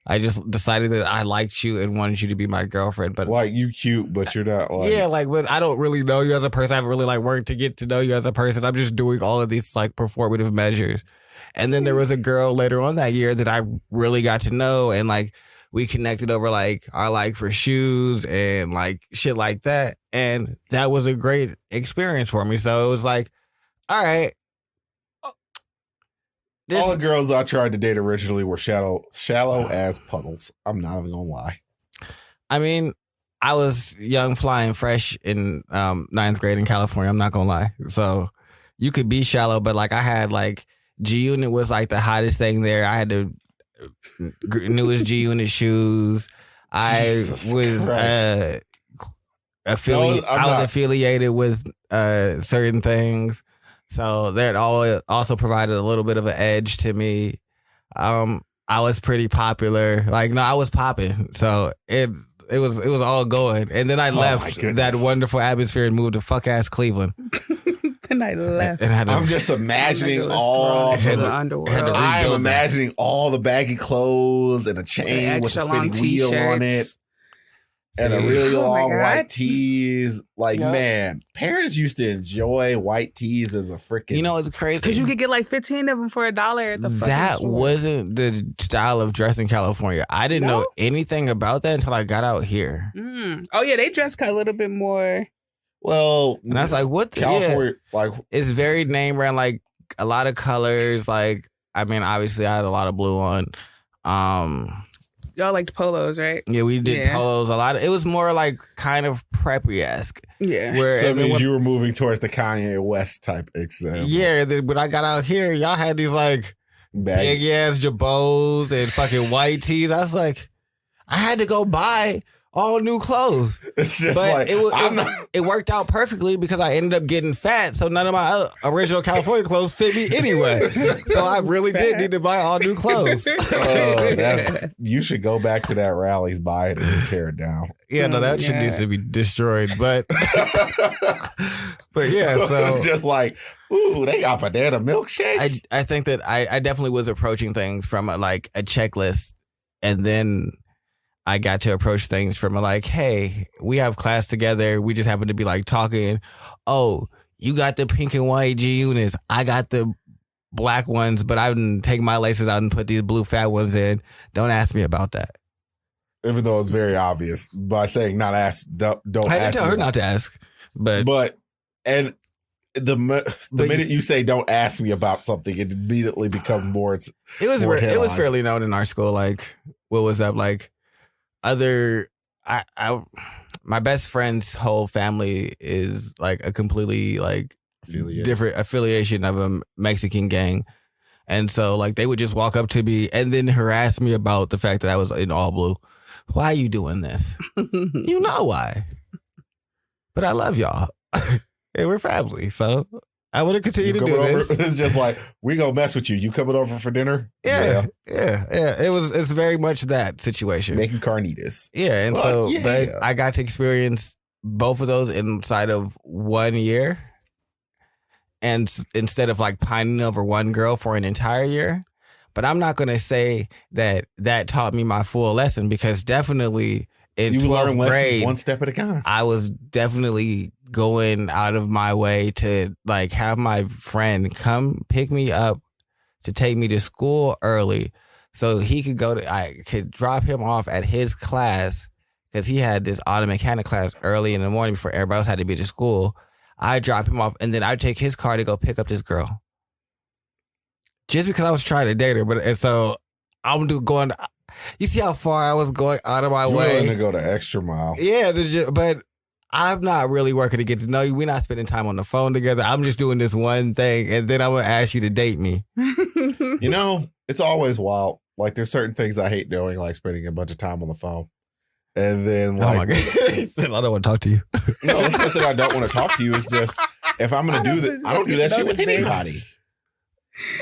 S1: I just decided that I liked you and wanted you to be my girlfriend, but
S2: like you cute, but you're not like
S1: but I don't really know you as a person. I haven't really like worked to get to know you as a person. I'm just doing all of these like performative measures, and then there was a girl later on that year that I really got to know, and like. We connected over like our like for shoes and like shit like that. And that was a great experience for me. So it was like, all right.
S2: All the girls I tried to date originally were shallow as puddles. I'm not even gonna lie.
S1: I mean, I was young, flying, fresh in 9th grade in California. I'm not gonna lie. So you could be shallow, but like I had like G-Unit was like the hottest thing there. I had the newest G-Unit shoes. I was affiliated with certain things, so that also provided a little bit of an edge to me. I was pretty popular. Like, no, I was popping, so it was all going. And then I left that wonderful atmosphere and moved to fuck ass Cleveland.
S3: And I left.
S2: I'm just imagining all the
S3: underworld.
S2: I am imagining all the baggy clothes and a chain with a spinning wheel on it. And a really long white tees. Like, man, parents used to enjoy white tees as a freaking...
S1: You know, it's crazy.
S3: Because you could get like 15 of them for $1 at the fucking
S1: That
S3: store. Wasn't
S1: the style of dress in California. I didn't know anything about that until I got out here.
S3: Oh, yeah, they dress a little bit more...
S2: Well...
S1: And I was like, what the...
S2: California, like...
S1: It's very name brand, like, a lot of colors. Like, I mean, obviously, I had a lot of blue on.
S3: Y'all liked polos, right?
S1: Yeah, we did polos a lot. It was more like kind of preppy-esque.
S3: Yeah.
S2: So it means you were moving towards the Kanye West type example.
S1: Yeah, when I got out here, y'all had these like big-ass jabots and fucking white tees. I was like, I had to go buy all new clothes.
S2: It's just but like,
S1: it worked out perfectly because I ended up getting fat, so none of my original California clothes fit me anyway. So I really did need to buy all new clothes.
S2: You should go back to that Rally's, buy it, and tear it down.
S1: Yeah, no, that shit needs to be destroyed. But yeah, so
S2: it's just like, ooh, they got banana milkshakes.
S1: I think that I definitely was approaching things from a checklist, and then I got to approach things from like, hey, we have class together. We just happen to be like talking. Oh, you got the pink and white G-Units. I got the black ones, but I didn't take my laces out and put these blue fat ones in. Don't ask me about that.
S2: Even though it's very obvious by saying not ask, don't ask.
S1: I didn't tell her not to ask, but
S2: the minute you say don't ask me about something, it immediately becomes more. It
S1: was fairly known in our school. Like, what was that like? My best friend's whole family is like a completely like different affiliation of a Mexican gang. And so like they would just walk up to me and then harass me about the fact that I was in all blue. Why are you doing this? You know why. But I love y'all. And we're family. So I want to continue to do this.
S2: It's just like, we gonna mess with you. You coming over for dinner?
S1: Yeah. It's very much that situation.
S2: Making carnitas.
S1: Yeah, and but I got to experience both of those inside of 1 year. And instead of like pining over one girl for an entire year. But I'm not gonna say that taught me my full lesson, because definitely in 12th grade,
S2: one step at a time.
S1: I was definitely going out of my way to like have my friend come pick me up to take me to school early so he could I could drop him off at his class, because he had this auto mechanic class early in the morning before everybody else had to be to school. I drop him off and then I take his car to go pick up this girl. Just because I was trying to date her. And so I'm going, you see how far I was going out of my way?
S2: You're willing to go the extra mile.
S1: Yeah, but I'm not really working to get to know you. We're not spending time on the phone together. I'm just doing this one thing, and then I'm going to ask you to date me.
S2: You know, it's always wild. Like, there's certain things I hate doing, like spending a bunch of time on the phone. And then, like... Oh, my
S1: God. I don't want to talk to you.
S2: No, it's not that I don't want to talk to you. It's just, if I'm going to do this, I don't do that shit with anybody.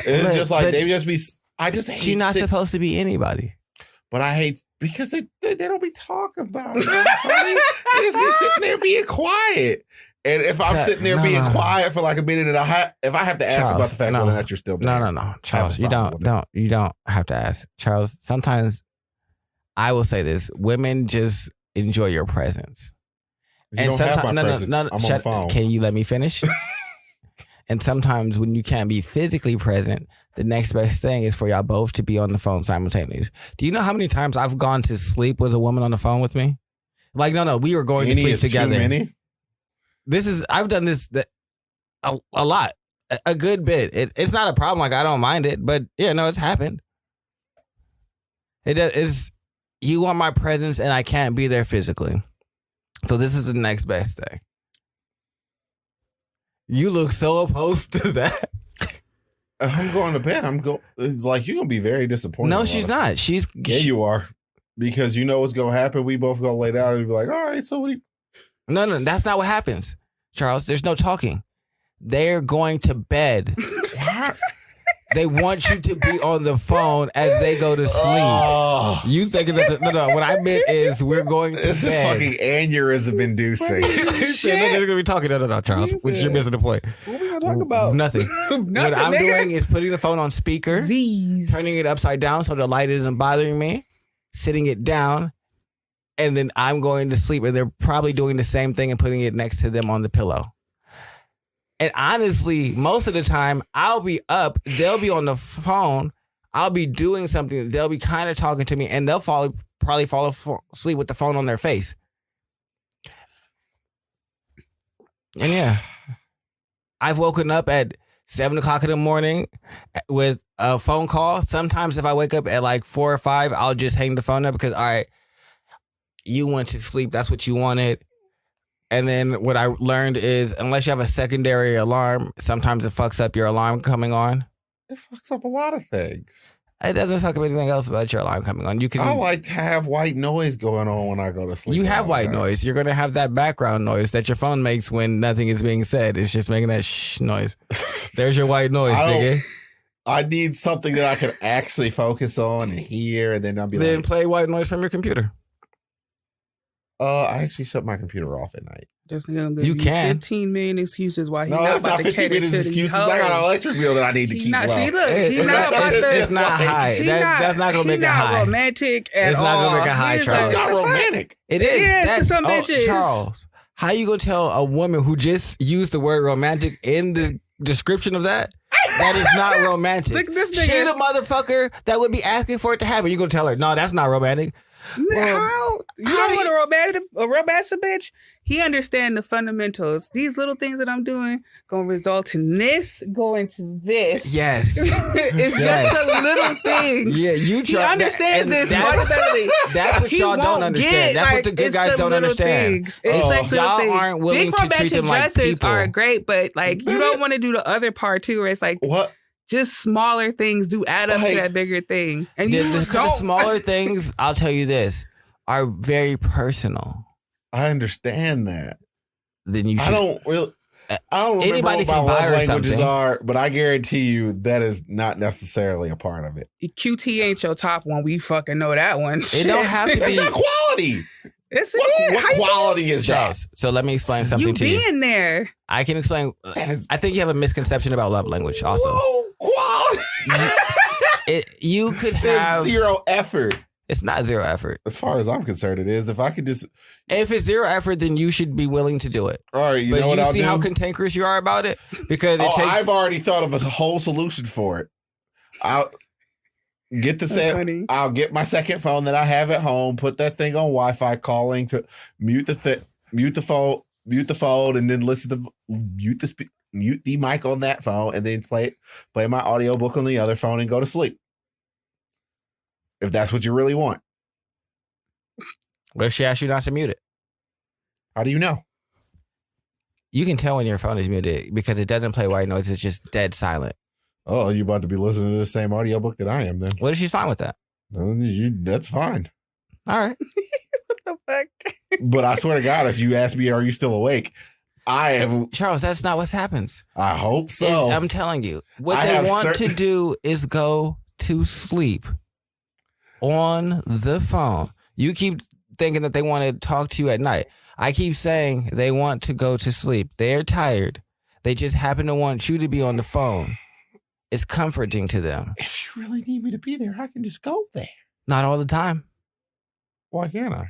S2: It's just like, they just be... I just hate...
S1: She's not supposed to be anybody.
S2: But I hate, because they don't be talking about it. They just be sitting there being quiet. And if I'm sitting there being quiet for like a minute, and if I have to ask about the fact whether or not you're still there.
S1: No. Charles, you don't have to ask. Charles, sometimes I will say this: women just enjoy your presence.
S2: You don't have my presence. I'm on the phone.
S1: Can you let me finish? And sometimes when you can't be physically present, the next best thing is for y'all both to be on the phone simultaneously. Do you know how many times I've gone to sleep with a woman on the phone with me? Like, no, we were going to sleep together.
S2: Too many?
S1: I've done this a lot, a good bit. It's not a problem. Like, I don't mind it, but yeah, no, it's happened. It is. You want my presence and I can't be there physically. So this is the next best thing. You look so opposed to that.
S2: I'm going to bed. It's like you're gonna be very disappointed.
S1: No, she's not.
S2: You are, because you know what's gonna happen. We both gonna lay down and be like, all right, so what do you?
S1: No, that's not what happens, Charles. There's no talking. They're going to bed. They want you to be on the phone as they go to sleep. Oh. You thinking that no. What I meant is we're going to
S2: this
S1: bed.
S2: This is fucking aneurysm-inducing.
S1: They're going to be talking. No, Charles. You're missing the point.
S3: What are we going to talk about?
S1: Nothing. What I'm doing is putting the phone on speaker, turning it upside down so the light isn't bothering me, sitting it down, and then I'm going to sleep. And they're probably doing the same thing and putting it next to them on the pillow. And honestly, most of the time, I'll be up, they'll be on the phone, I'll be doing something, they'll be kind of talking to me, and they'll probably fall asleep with the phone on their face. And yeah, I've woken up at 7 o'clock in the morning with a phone call. Sometimes if I wake up at like 4 or 5, I'll just hang the phone up because, all right, you went to sleep, that's what you wanted. And then what I learned is unless you have a secondary alarm, sometimes it fucks up your alarm coming on.
S2: It fucks up a lot of things.
S1: It doesn't fuck up anything else about your alarm coming on.
S2: I like to have white noise going on when I go to sleep.
S1: You have white noise. You're going to have that background noise that your phone makes when nothing is being said. It's just making that shh noise. There's your white noise, nigga.
S2: I need something that I can actually focus on and hear, and then I'll be
S1: then play white noise from your computer.
S2: I actually shut my computer off at night.
S1: You can.
S3: 15 million excuses why he's
S2: not about to 15 million excuses. I got an electric bill that I need to keep low.
S3: See, look, he's not about to.
S1: It's not high. That's not going to make it high.
S3: He's not romantic at all.
S1: It's not going to make it high, Charles.
S2: It's not romantic.
S1: It is.
S3: That's some bitches.
S1: Charles, how you going to tell a woman who just used the word romantic in the description of that? That is not romantic.
S3: Look, this nigga.
S1: She the motherfucker that would be asking for it to happen. You going to tell her, no, that's not romantic.
S3: How you don't want a romantic bitch? He understand the fundamentals. These little things that I'm doing gonna result in this going to this.
S1: Yes,
S3: it's just the little things.
S1: Yeah,
S3: he understands this much better.
S1: That's what y'all don't understand. That's what the good guys don't understand.
S3: It's like
S1: y'all
S3: things.
S1: aren't willing to treat them like people.
S3: Dresses are great, but like you don't want to do the other part too, where it's like
S2: what.
S3: Just smaller things do add up to that bigger thing. And
S1: the smaller things, I'll tell you this, are very personal.
S2: I understand that.
S1: Then you should.
S2: I don't remember
S1: anybody
S2: what my
S1: can buy
S2: love languages
S1: something.
S2: are, but I guarantee you that is not necessarily a part of it.
S3: QT ain't your top one. We fucking know that one.
S1: It don't have to be.
S2: It's not quality. What quality is that?
S1: So let me explain something to you.
S3: You being there.
S1: I can explain. I think you have a misconception about love language also.
S2: Whoa, quality.
S1: You could have.
S2: There's zero effort.
S1: It's not zero effort.
S2: As far as I'm concerned, it is. If
S1: it's zero effort, then you should be willing to do it.
S2: All right, you know what I'll do?
S1: See how cantankerous you are about it? Because it takes.
S2: I've already thought of a whole solution for it. I'll get I'll get my second phone that I have at home, put that thing on Wi-Fi, calling to mute the phone, and then listen to mute the mic on that phone, and then play my audiobook on the other phone and go to sleep. If that's what you really want.
S1: What if she asks you not to mute it?
S2: How do you know?
S1: You can tell when your phone is muted because it doesn't play white noise. It's just dead silent.
S2: Oh, you about to be listening to the same audiobook that I am then.
S1: What if she's fine with that?
S2: That's fine.
S1: All right.
S3: What the fuck?
S2: But I swear to God, if you ask me, are you still awake? I am.
S1: Charles, that's not what happens.
S2: I hope so.
S1: I'm telling you. What they want to do is go to sleep on the phone. You keep thinking that they want to talk to you at night. I keep saying they want to go to sleep. They're tired. They just happen to want you to be on the phone. It's comforting to them.
S2: If you really need me to be there, I can just go there.
S1: Not all the time.
S2: Why can't I?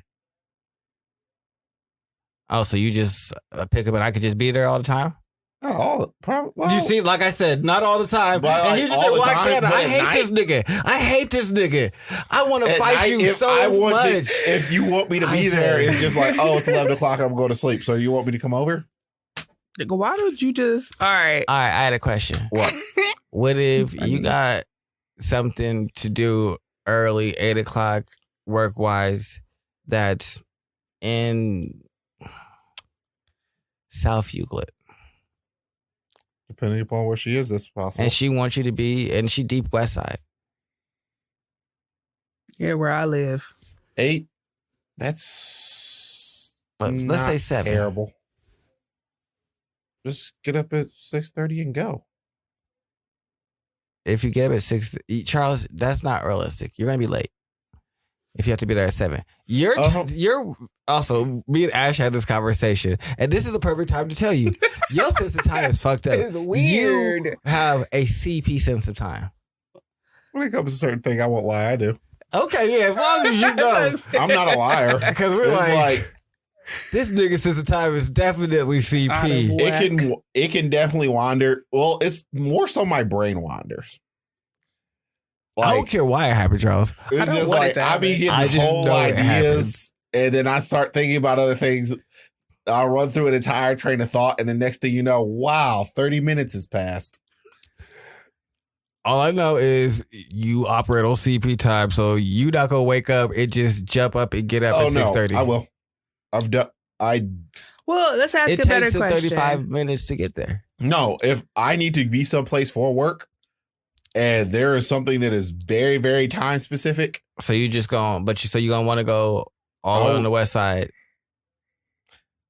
S1: Oh, so you just pick up and I could just be there all the time?
S2: Not all. Well,
S1: you see, like I said, not all the time. And he just said, "Why can't I? I hate this nigga. I want to fight you so much."
S2: If you want me to be there, it's just like, oh, it's 11 o'clock. I'm going to sleep. So you want me to come over?
S3: Why don't you just? All right.
S1: I had a question.
S2: What?
S1: What if you got something to do early, 8 o'clock, work wise, that's in South Euclid?
S2: depending upon where she is, that's possible.
S1: And she wants you to be, and she deep West Side.
S3: Yeah, where I live.
S2: 8. That's
S1: let's say 7.
S2: Terrible. Just get up at 6:30 and go.
S1: If you get up at 6, Charles, that's not realistic. You're gonna be late. If you have to be there at 7, you're also. Me and Ash had this conversation, and this is the perfect time to tell you your sense of time is fucked up.
S3: It's weird.
S1: You have a CP sense of time.
S2: When it comes to certain things, I won't lie. I do.
S1: Okay, yeah, as long as you know,
S2: I'm not a liar
S1: because we're like this nigga sense of time is definitely CP.
S2: It can definitely wander. Well, it's more so my brain wanders.
S1: I don't care why it happened, Charles.
S2: It's just like I be getting whole ideas, and then I start thinking about other things. I'll run through an entire train of thought, and the next thing you know, wow, 30 minutes has passed.
S1: All I know is you operate on CP time, so you not gonna wake up and just jump up and get up at 6:30.
S2: I will. I've done.
S3: Well, let's ask a better question.
S1: It takes 35 minutes to get there.
S2: No, if I need to be someplace for work, and there is something that is very, very time specific.
S1: So you just going, so you're gonna want to go all on the West Side.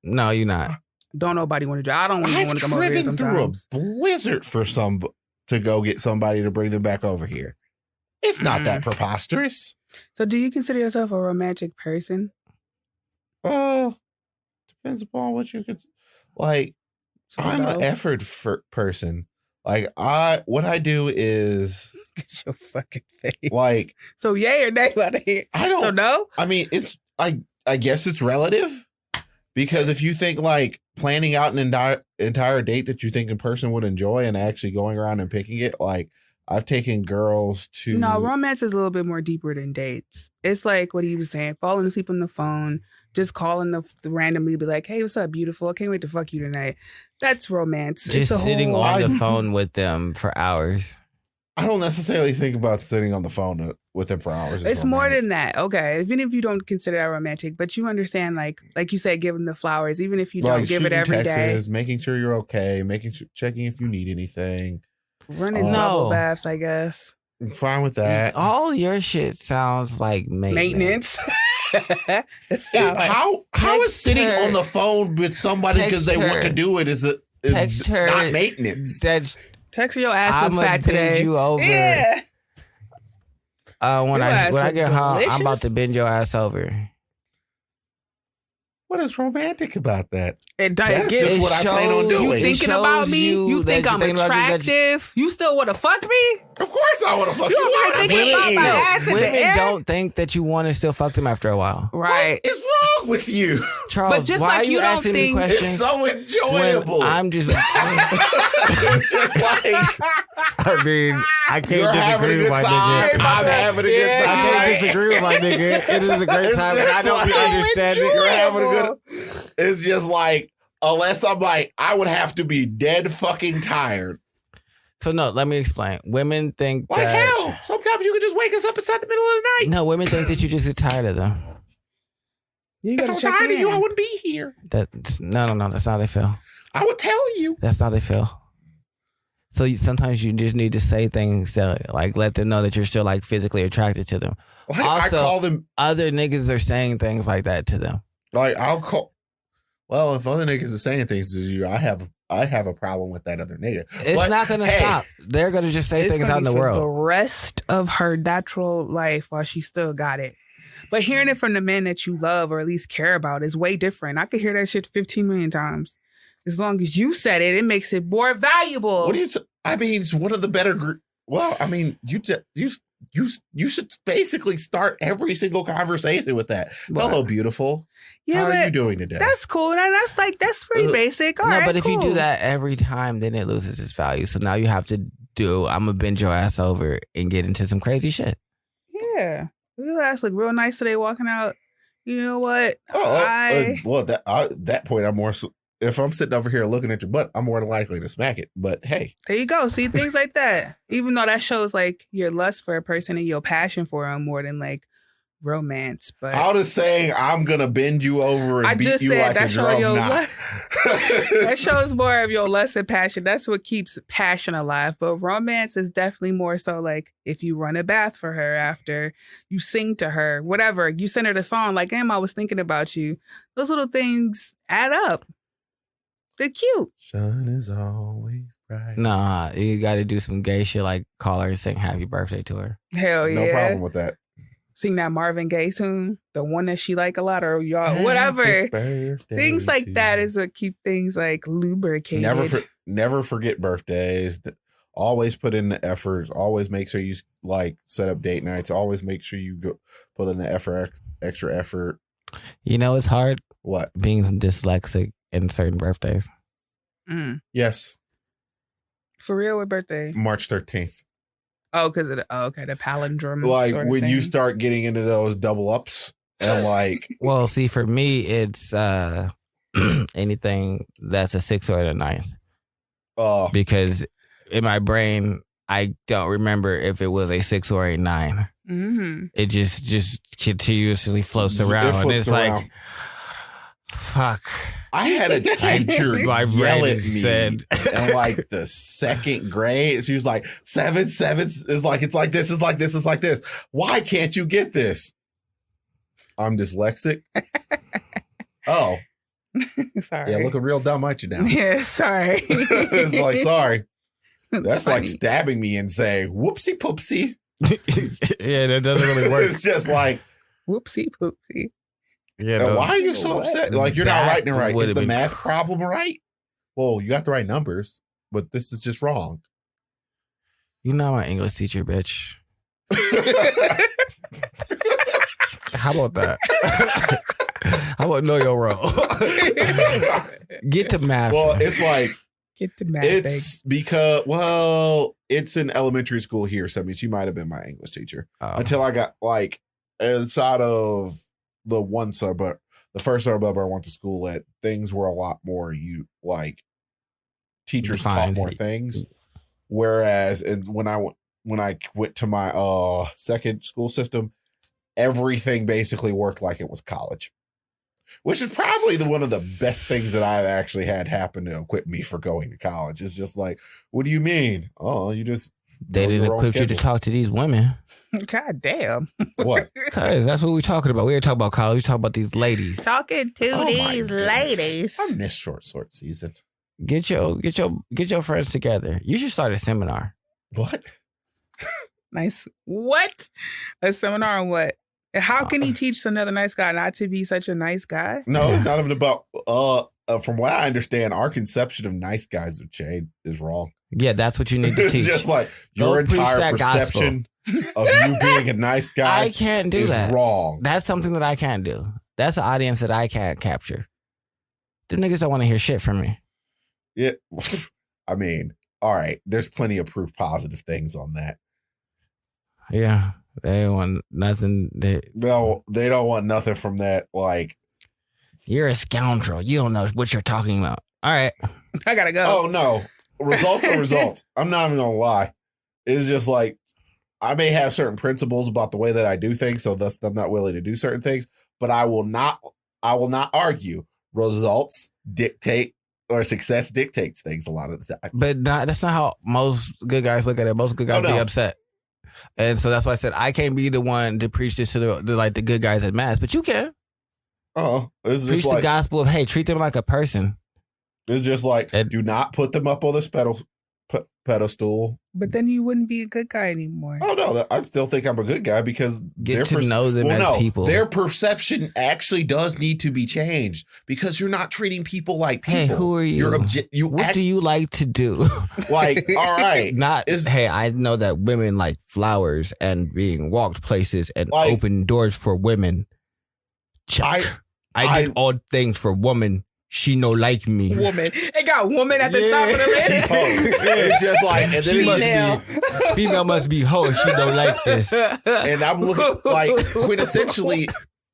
S1: No, you're not.
S3: Don't nobody want to do. I don't even want to come over here sometimes.
S2: I've driven through a blizzard for to go get somebody to bring them back over here. It's not that preposterous.
S3: So do you consider yourself a romantic person?
S2: Depends upon what you could like. I'm an effort person. Like what I do is
S3: get your fucking face.
S2: Like,
S3: so yay or nay out of here?
S2: I don't.
S3: So no.
S2: I mean, I guess it's relative, because if you think like planning out an entire date that you think a person would enjoy and actually going around and picking it, like I've taken girls to.
S3: No, romance is a little bit more deeper than dates. It's like what he was saying, falling asleep on the phone, just calling the randomly, be like, "Hey, what's up, beautiful? I can't wait to fuck you tonight." That's romance.
S1: Just sitting on the phone with them for hours.
S2: I don't necessarily think about sitting on the phone with them for hours.
S3: It's more than that. Okay, even if you don't consider that romantic, but you understand, like you said, giving the flowers, even if you don't give it every day.
S2: Making sure you're okay, checking if you need anything.
S3: Running bubble baths, I guess.
S2: I'm fine with that.
S1: All your shit sounds like maintenance.
S2: How is sitting on the phone with somebody because they want to do it is not maintenance?
S3: Text your ass fat today.
S1: Bend you over.
S3: Yeah.
S1: When I get home, I'm about to bend your ass over.
S2: What is romantic about that?
S3: That's just what I plan on doing. You thinking about me? You think I'm attractive? You still want to fuck me?
S2: Of course I want to fuck you.
S3: You might thinking about my ass in the air.
S1: Women don't think that you want to still fuck them after a while.
S3: Right.
S2: What is wrong with you?
S1: Charles, but just why like are you asking me questions?
S2: It's so enjoyable.
S1: I'm just...
S2: it's just like...
S1: I mean, I can't disagree with my nigga.
S2: I'm having a good time.
S1: I can't disagree with my nigga. It is a great time, and I don't be understanding.
S2: You're having a good... It's just like, unless I'm like, I would have to be dead fucking tired.
S1: So no, let me explain. Women think
S2: like hell. Sometimes you can just wake us up inside the middle of the night.
S1: No, women think that you just get tired of them.
S3: If I'm
S2: tired of you, I wouldn't be here.
S1: No. That's not how they feel.
S2: I would tell you.
S1: That's not how they feel. So sometimes you just need to say things that like let them know that you're still like physically attracted to them.
S2: Well, also, I call them
S1: other niggas are saying things like that to them.
S2: Like I'll call. Well, if other niggas are saying things to you, I have a problem with that other nigga.
S1: It's not gonna stop. They're gonna just say things out in the world.
S3: The rest of her natural life while she still got it. But hearing it from the men that you love or at least care about is way different. I could hear that shit 15 million times. As long as you said it, it makes it more valuable.
S2: What do you? I mean, it's one of the better. Well, I mean, you should basically start every single conversation with that. What? Hello, beautiful. Yeah, how are you doing today?
S3: That's cool. And that's pretty basic. All right,
S1: but if you do that every time, then it loses its value. So now you have to I'm gonna bend your ass over and get into some crazy shit.
S3: Yeah, your ass look real nice today walking out. You know what?
S2: That point, I'm more. If I'm sitting over here looking at your butt, I'm more than likely to smack it. But hey.
S3: There you go. See, things like that. Even though that shows like your lust for a person and your passion for them more than like romance, but
S2: out of saying I'm gonna bend you over and beat you like a drum knot.
S3: That shows more of your lust and passion. That's what keeps passion alive. But romance is definitely more so like if you run a bath for her after, you sing to her, whatever, you send her the song like, damn, I was thinking about you. Those little things add up. They're cute.
S2: Sun is always bright.
S1: Nah, you got to do some gay shit like call her and sing happy birthday to her.
S3: Hell yeah.
S2: No problem with that.
S3: Sing that Marvin Gaye tune, the one that she like a lot, or y'all, whatever. Things like that is what keep things like lubricated.
S2: Never forget birthdays. Always put in the effort. Always make sure you like set up date nights. Always make sure you go put in the extra effort.
S1: You know, it's hard.
S2: What?
S1: Being dyslexic in certain birthdays.
S2: Yes.
S3: For real, what birthday?
S2: March 13th.
S3: Oh, because of the palindrome.
S2: Like
S3: sort of
S2: when
S3: thing.
S2: you start getting into those double ups and like.
S1: Well, see, for me, it's anything that's a 6 or a 9. Because in my brain, I don't remember if it was a 6 or a 9.
S3: Mm-hmm.
S1: It just continuously floats around, and it's around. Like, fuck.
S2: I had a teacher yell at me in like the second grade. She was like, 7 is like, it's like this, it's like this, it's like this. Why can't you get this? I'm dyslexic. Oh.
S3: Sorry.
S2: Yeah, looking real dumb, aren't you now?
S3: Yeah, sorry.
S2: It's like, sorry. That's like stabbing me and saying, whoopsie poopsie.
S1: Yeah, that doesn't really work.
S2: It's just like,
S3: whoopsie poopsie.
S2: Yeah, why are you so upset? Like, you're not writing it right. Is the math problem right? Well, you got the right numbers, but this is just wrong.
S1: You're not my English teacher, bitch. How about that? How about know your role? Get to math.
S2: Well, it's like,
S3: get to math.
S2: It's because, well, it's in elementary school here. So, I mean, she might have been my English teacher until I got like inside of the first suburb I went to school at, things were a lot more teachers taught more things. Whereas when I went to my second school system, everything basically worked like it was college, which is probably one of the best things that I've actually had happen to equip me for going to college. It's just like, what do you mean? Oh, you just
S1: they didn't equip you to talk to these women.
S3: God damn.
S2: What?
S1: Because that's what we're talking about. We were talking about college. We talking about these ladies.
S3: Talking to these ladies.
S2: I miss short season.
S1: Get your friends together. You should start a seminar.
S2: What?
S3: Nice. What? A seminar on what? How can he teach another nice guy not to be such a nice guy?
S2: No, it's not even about. From what I understand, our conception of nice guys is wrong.
S1: Yeah, that's what you need to teach.
S2: It's just like your entire perception of you being a nice guy.
S1: I can't do that.
S2: Wrong.
S1: That's something that I can't do. That's an audience that I can't capture. The niggas don't want to hear shit from me.
S2: Yeah, I mean, all right. There's plenty of proof positive things on that.
S1: Yeah, they want nothing.
S2: No, they don't want nothing from that. Like,
S1: you're a scoundrel. You don't know what you're talking about. All right,
S3: I gotta go.
S2: Oh no. Results are results. I'm not even gonna lie. It's just like I may have certain principles about the way that I do things, so thus I'm not willing to do certain things. But I will not argue. Results dictate, or success dictates things a lot of the time.
S1: But that's not how most good guys look at it. Most good guys be upset, and so that's why I said I can't be the one to preach this to the good guys at mass, but you can.
S2: Oh, it's
S1: preach
S2: just
S1: the gospel of hey, treat them like a person.
S2: It's just like, do not put them up on this pedestal.
S3: But then you wouldn't be a good guy anymore.
S2: Oh, no. I still think I'm a good guy because
S1: get to know them as people.
S2: Their perception actually does need to be changed because you're not treating people like people.
S1: Hey, who are you? What do you like to do?
S2: Like, all right.
S1: Hey, I know that women like flowers and being walked places and open doors for women. Check. I did all things for women. She no like me.
S3: Woman. It got woman at the top of the list.
S2: It's just like, and then
S1: female must be hoe. She don't like this.
S2: And I'm looking like quintessentially,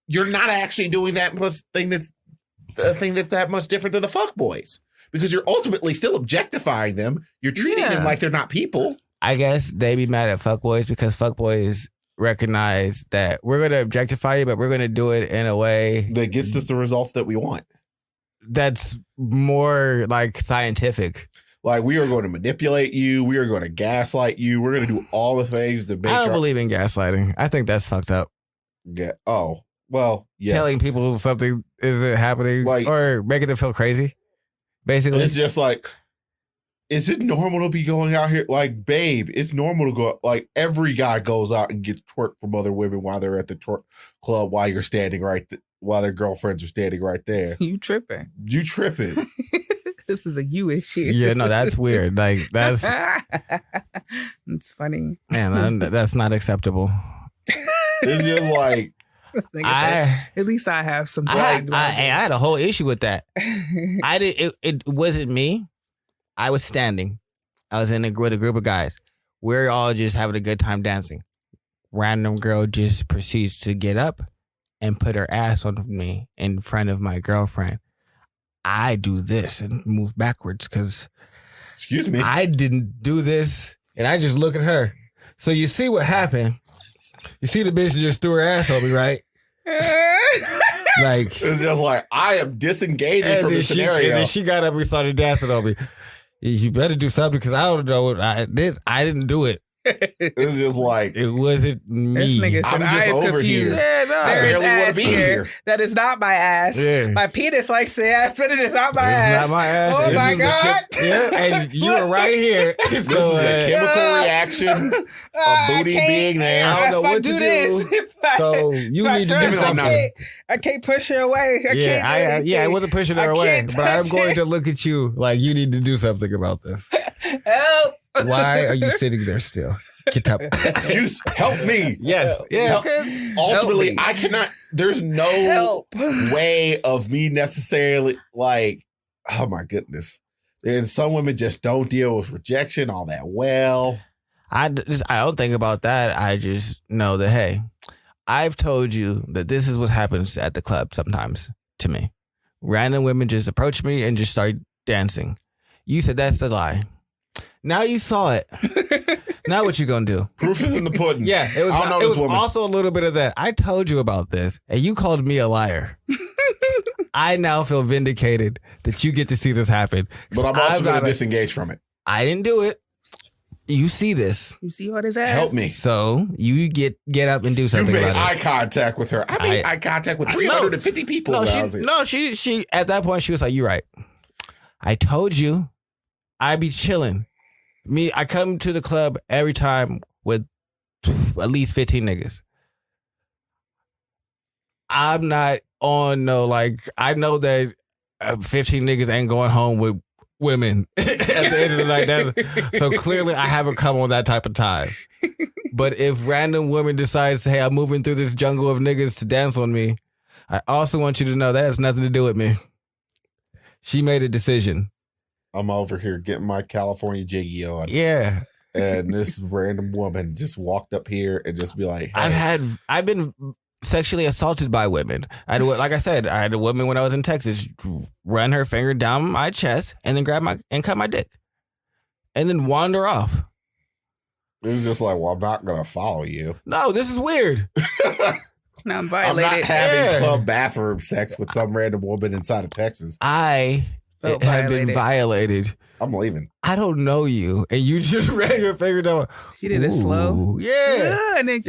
S2: you're not actually doing that thing that's that much different than the fuckboys because you're ultimately still objectifying them. You're treating them like they're not people.
S1: I guess they be mad at fuckboys because fuckboys recognize that we're going to objectify you, but we're going to do it in a way
S2: that gets us the results that we want.
S1: That's more like scientific.
S2: Like, we are going to manipulate you. We are going to gaslight you. We're going to do all the things to make.
S1: I don't believe in gaslighting. I think that's fucked up.
S2: Yeah. Oh, well, yes.
S1: Telling people something isn't happening, like, or making them feel crazy. Basically,
S2: it's just like, is it normal to be going out here? Like, babe, it's normal to go. Like, every guy goes out and gets twerked from other women while they're at the twerk club, while you're standing while their girlfriends are standing right there.
S3: You tripping. This is a you issue.
S1: Yeah, no, that's weird. Like, that's...
S3: It's funny.
S1: Man, that's not acceptable.
S2: It's just like...
S3: at least I have some...
S1: I had a whole issue with that. It wasn't me. I was standing. I was with a group of guys. We're all just having a good time dancing. Random girl just proceeds to get up and put her ass on me in front of my girlfriend. I do this and move backwards because,
S2: excuse me,
S1: I didn't do this, and I just look at her. So you see what happened? You see the bitch just threw her ass on me, right? Like,
S2: it's just like, I am disengaging from the scenario.
S1: And then she got up and started dancing on me. You better do something because I don't know what I didn't do it.
S2: It's just like,
S1: it wasn't me.
S2: I'm just over here.
S1: Yeah, no,
S3: I barely want to be here. That is not my ass.
S1: Yeah.
S3: My penis likes to ass, but it is not my ass.
S1: It's not my ass.
S3: Oh my God.
S1: And you were right here.
S2: This is a chemical reaction of booty being there.
S1: I don't know what to do. So you need to do something.
S3: I can't push her away.
S1: I wasn't pushing her away, but I'm going to look at you like you need to do something about this.
S3: Help.
S1: Why are you sitting there still? Get up.
S2: Help me.
S1: Yes. Yeah.
S2: Ultimately, I cannot. There's no way of me necessarily like, oh my goodness. And some women just don't deal with rejection all that well.
S1: I don't think about that. I just know that, hey, I've told you that this is what happens at the club sometimes to me. Random women just approach me and just start dancing. You said that's the lie. Now you saw it. Now what you gonna do?
S2: Proof is in the pudding.
S1: Yeah, it was also a little bit of that. I told you about this, and you called me a liar. I now feel vindicated that you get to see this happen.
S2: But I'm also going to disengage from it.
S1: I didn't do it. You see this.
S3: You see what his ass?
S2: Help me.
S1: So you get up and do something about it.
S2: You made eye contact with her. I made eye contact with 350 people.
S1: She at that point, she was like, you're right. I told you I'd be chilling. I come to the club every time with at least 15 niggas. I'm not on I know that 15 niggas ain't going home with women at the end of the night. So clearly I haven't come on that type of time. But if random woman decides, hey, I'm moving through this jungle of niggas to dance on me, I also want you to know that has nothing to do with me. She made a decision.
S2: I'm over here getting my California jiggy on.
S1: Yeah.
S2: And this random woman just walked up here and just be like, hey.
S1: I've been sexually assaulted by women. Like I said, I had a woman when I was in Texas run her finger down my chest and then cut my dick. And then wander off.
S2: It was just like, well, I'm not going to follow you.
S1: No, this is weird.
S3: Now I'm violated.
S2: I'm not having club bathroom sex with some random woman inside of Texas.
S1: I have been violated.
S2: I'm leaving.
S1: I don't know you, and you just ran your finger down.
S3: He did it slow.
S1: Yeah.
S3: And then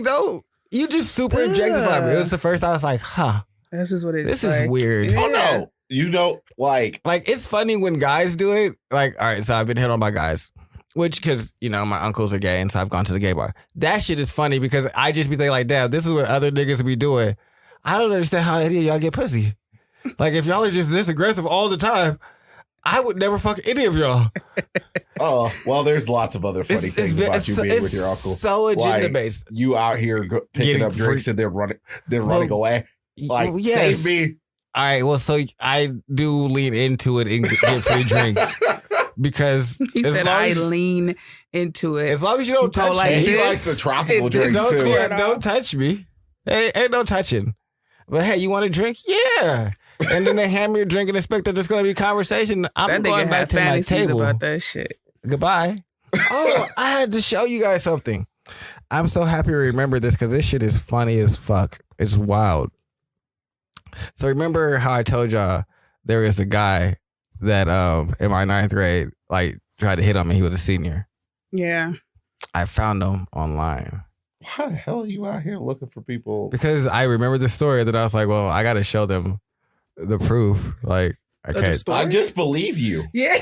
S1: no, you just super objectified me. It was the first time I was like, huh.
S3: This is what it is.
S1: This is weird.
S2: Yeah. Oh, no. You know, like
S1: it's funny when guys do it. Like, all right, so I've been hit on by guys. Which, because, my uncles are gay, and so I've gone to the gay bar. That shit is funny because I just be thinking like, damn, this is what other niggas be doing. I don't understand how any of y'all get pussy. Like, if y'all are just this aggressive all the time, I would never fuck any of y'all.
S2: Oh, well, there's lots of other funny things about you being with your uncle.
S1: So agenda-based.
S2: Like, you out here picking up drinks and then running away. Like, save me.
S1: All right, well, so I do lean into it and get free drinks. Because
S3: he said I lean into it.
S1: As long as you don't touch me.
S2: He likes the tropical drinks too.
S1: Don't touch me. Hey, ain't no touching. But hey, you want a drink? Yeah. And then they hand me a drink and expect that there's going to be conversation. I'm going back to my table.
S3: About that shit.
S1: Goodbye. Oh, I had to show you guys something. I'm so happy to remember this because this shit is funny as fuck. It's wild. So remember how I told y'all there was a guy that in my 9th grade like tried to hit on me. He was a senior.
S3: Yeah.
S1: I found him online.
S2: Why the hell are you out here looking for people?
S1: Because I remember the story that I was like, well, I got to show them the proof. Like, I can't.
S2: I just believe you.
S3: Yeah.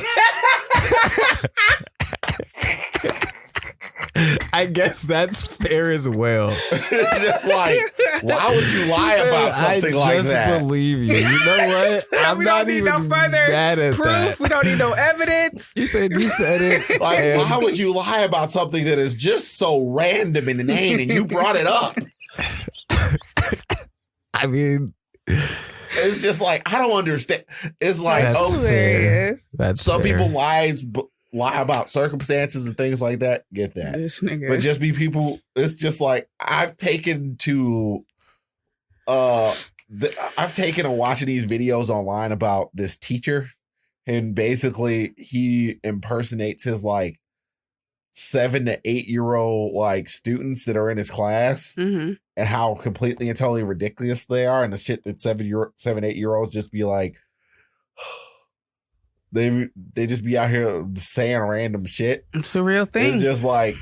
S1: I guess that's fair as well.
S2: It's just like, why would you lie about something like that?
S1: I just believe you. You know what? I'm
S3: we
S1: not
S3: don't need
S1: even
S3: no further
S1: mad at
S3: proof.
S1: that.
S3: We don't need no evidence.
S1: You said it.
S2: Like, why would you lie about something that is just so random in the name and you brought it up?
S1: I mean,
S2: it's just like, I don't understand. It's like,
S1: that's fair. That's
S2: some
S1: fair.
S2: people lie about circumstances and things like that. Get that.
S3: This nigga.
S2: But just be people. It's just like I've taken to watching these videos online about this teacher, and basically he impersonates his like 7 to 8 year old like students that are in his class, and how completely and totally ridiculous they are, and the shit that 7, 8 year olds just be like. They just be out here saying random shit.
S3: It's a real thing.
S2: It's just like,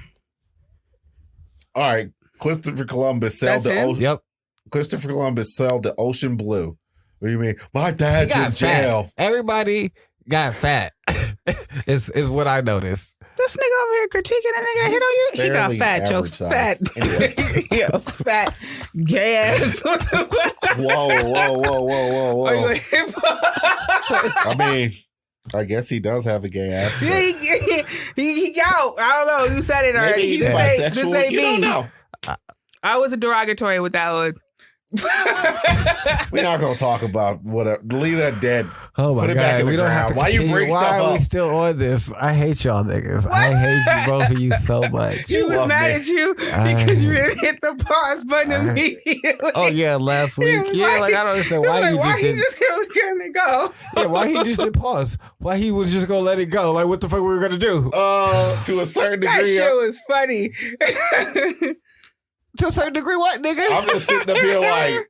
S2: all right, Christopher Columbus sailed the ocean.
S1: Yep.
S2: Christopher Columbus sailed the ocean blue. What do you mean? My dad's in jail.
S1: Fat. Everybody got fat. is what I noticed.
S3: This nigga over here critiquing that nigga hit on you. He got fat, yo. Fat. Anyway. Yo, fat. Gay ass.
S2: Whoa. I mean, I guess he does have a gay ass.
S3: Yeah, he out. I don't know. You said it already.
S2: Maybe he's bisexual.
S3: This ain't
S2: you
S3: me.
S2: don't know.
S3: I was a derogatory with that one.
S2: We're not gonna talk about whatever. Leave that dead.
S1: Oh my
S2: Put it
S1: God,
S2: back in the
S1: we don't
S2: ground.
S1: have to.
S2: Why you bring stuff
S1: up? Why are we
S2: up?
S1: still on this? I hate y'all niggas. What? I hate you, both of you so much.
S3: He was mad at you because you didn't hit the pause button immediately.
S1: Oh yeah, last week. Yeah, like I don't understand why you
S3: why
S1: just
S3: he
S1: didn't.
S3: just kept letting it go.
S1: Yeah, why he just didn't pause? Why he was just gonna let it go? Like what the fuck we were gonna do?
S2: To a certain degree,
S3: that shit was funny.
S1: To a certain degree, what nigga?
S2: I'm just sitting up here like.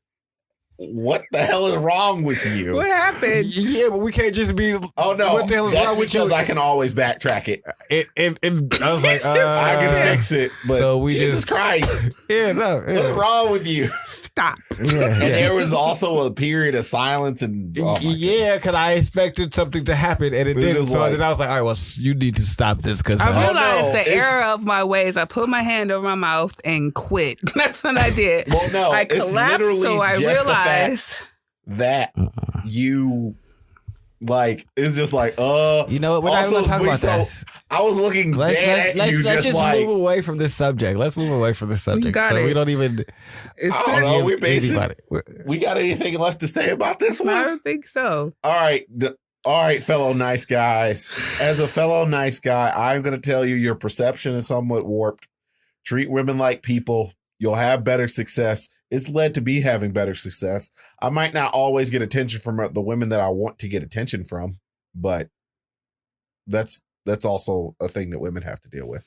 S2: What the hell is wrong with you?
S3: What happened?
S1: Yeah, but we can't just be.
S2: Oh no!
S1: What the hell is wrong with you?
S2: I can always backtrack it.
S1: I was like,
S2: I can fix it. But so we Jesus Christ!
S1: Yeah, no. Yeah.
S2: What's wrong with you?
S3: Stop.
S1: Yeah.
S2: And there was also a period of silence, and
S1: because I expected something to happen and it didn't. So then I was like, all right, well, you need to stop this because
S3: I realized the error of my ways. I put my hand over my mouth and quit. That's what I did.
S2: Well, no,
S3: I collapsed, so I realized
S2: that you. Like, it's just like,
S1: you know what? We're not going to talk about that.
S2: I was looking
S1: let's just
S2: like,
S1: move away from this subject. Let's move away from this subject. We don't even.
S2: I don't know. We got anything left to say about this one?
S3: I don't think so.
S2: All right, fellow nice guys. As a fellow nice guy, I'm going to tell you your perception is somewhat warped. Treat women like people. You'll have better success. It's led to me having better success. I might not always get attention from the women that I want to get attention from, but that's also a thing that women have to deal with.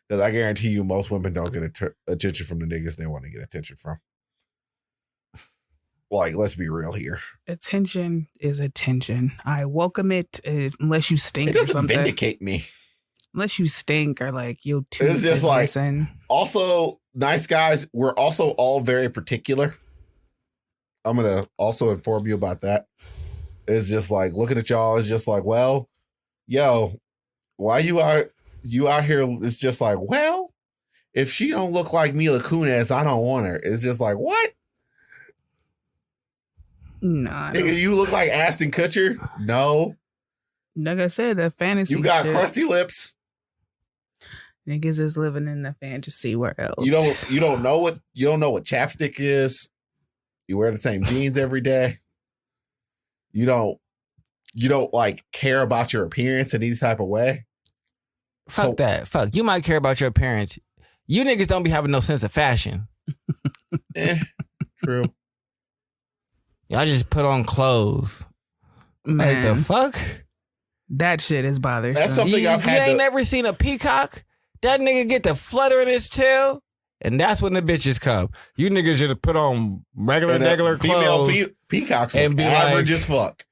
S2: Because I guarantee you most women don't get attention from the niggas they want to get attention from. Like, let's be real here.
S3: Attention is attention. I welcome it unless you stink or something.
S2: It doesn't vindicate me.
S3: Unless you stink or like you'll too.
S2: It's just like,
S3: listen.
S2: Also, nice guys, we're also all very particular. I'm going to also inform you about that. It's just like, looking at y'all, it's just like, well, yo, why you out here? It's just like, well, if she don't look like Mila Kunis, I don't want her. It's just like, what?
S3: Nah.
S2: Nigga, you look like Ashton Kutcher? No.
S3: Like I said, the fantasy.
S2: You got crusty lips.
S3: Niggas is living in the fantasy world.
S2: You don't know what chapstick is. You wear the same jeans every day. You don't like care about your appearance in any type of way.
S1: Fuck that. Fuck. You might care about your appearance. You niggas don't be having no sense of fashion.
S2: True.
S1: Y'all just put on clothes.
S3: Man.
S1: Like the fuck?
S3: That shit is bothersome.
S2: That's something I've had.
S1: You ain't never seen a peacock? That nigga get the flutter in his tail And that's when the bitches come. You niggas should put on regular clothes.
S2: Female peacocks and be average as fuck.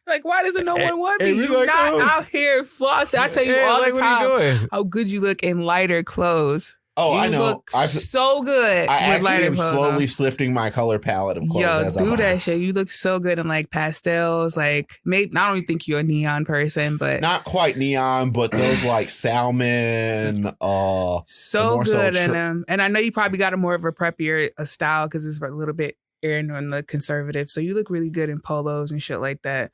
S3: Like, why doesn't no one want me? You're not out here flossing. I tell you all the time how good you look in lighter clothes.
S2: Oh, I know.
S3: Look so good.
S2: I actually am slowly shifting my color palette of clothes.
S3: Yo, do that shit. You look so good in like pastels. Like, maybe I don't even think you're a neon person, but
S2: not quite neon, but those like salmon.
S3: So good in them. And I know you probably got a more of a preppier style because it's a little bit airing on the conservative. So you look really good in polos and shit like that.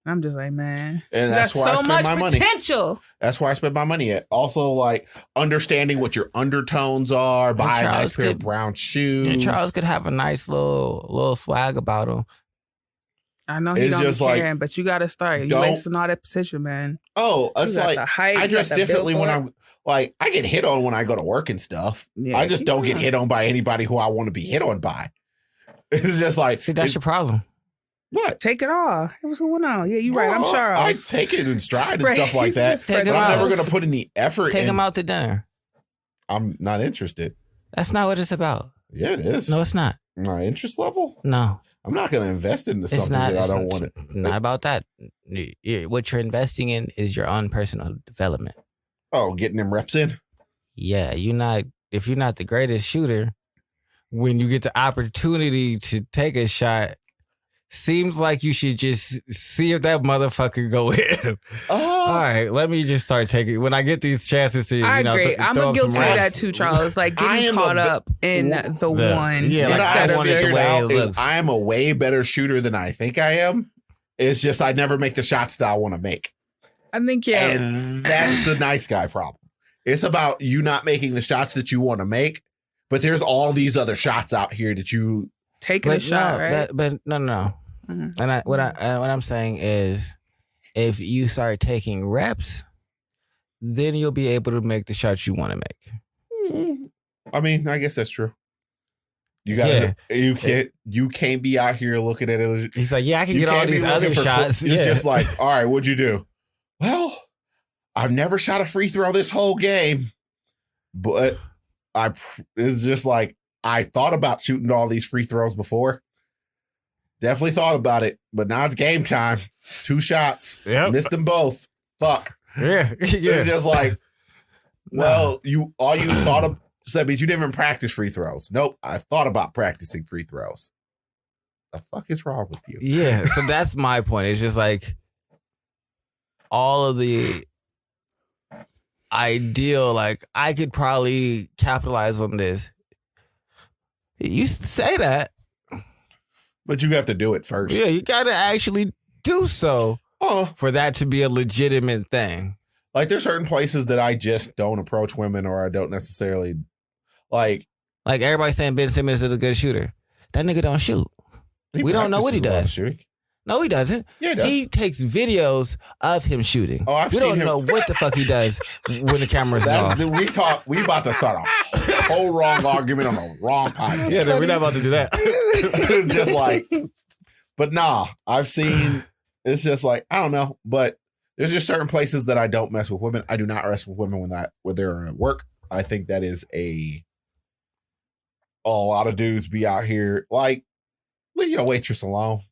S3: I'm just like, man.
S2: And that's why I spend my money.
S3: Potential.
S2: That's where I spend my money at. Also, like, understanding what your undertones are, buy a nice pair of brown shoes.
S1: And Charles could have a nice little swag about him.
S3: I know he don't be caring, but you got to start. You wasting all that potential, man.
S2: Oh, it's like, I dress differently when I'm, like, I get hit on when I go to work and stuff. Yeah, I just don't get hit on by anybody who I want to be hit on by. It's just like.
S1: See, that's your problem.
S2: What?
S3: Take it off. What's going on? Yeah, you're right. I'm sure.
S2: I take it in stride and stuff like that. But I'm never going to put any effort.
S1: Take him out to dinner.
S2: I'm not interested.
S1: That's not what it's about.
S2: Yeah, it is.
S1: No, it's not.
S2: My interest level?
S1: No.
S2: I'm not going to invest into something that I don't want to.
S1: Not about that. What you're investing in is your own personal development.
S2: Oh, getting them reps in?
S1: Yeah, if you're not the greatest shooter, when you get the opportunity to take a shot, seems like you should just see if that motherfucker go in. All right, let me just start taking. When I get these chances to,
S3: I agree. I'm a guilty of that too, Charles. Like getting caught up in the one.
S2: Yeah, like I want it the way it looks. I am a way better shooter than I think I am. It's just I never make the shots that I want to make.
S3: I think
S2: and that's the nice guy problem. It's about you not making the shots that you want to make, but there's all these other shots out here that you.
S3: Taking a shot, right?
S1: But no. Mm-hmm. And what I'm saying is, if you start taking reps, then you'll be able to make the shots you want to make.
S2: I mean, I guess that's true. You got you can't be out here looking at it.
S1: He's like, yeah, I can get all these other shots.
S2: It's just like, all right, what'd you do? Well, I've never shot a free throw this whole game, but it's just like. I thought about shooting all these free throws before. Definitely thought about it, but now it's game time. 2 shots. Yep. Missed them both. Fuck.
S1: Yeah.
S2: It's just like, well, you thought of means you didn't even practice free throws. Nope. I thought about practicing free throws. The fuck is wrong with you?
S1: Yeah. So that's my point. It's just like all of the ideal, like I could probably capitalize on this. You say that.
S2: But you have to do it first.
S1: Yeah, you got to actually do so for that to be a legitimate thing.
S2: Like there's certain places that I just don't approach women or I don't necessarily like.
S1: Like everybody saying Ben Simmons is a good shooter. That nigga don't shoot. We don't know what he does. No, he doesn't.
S2: Yeah, he does.
S1: He takes videos of him shooting.
S2: Oh,
S1: we don't know what the fuck he does when the camera's off.
S2: We about to start a whole wrong argument on the wrong podcast.
S1: Yeah, we're not about to do that.
S2: It's just like, but nah, I've seen, it's just like, I don't know, but there's just certain places that I don't mess with women. I do not mess with women when they're at work. I think that is a lot of dudes be out here like, leave your waitress alone.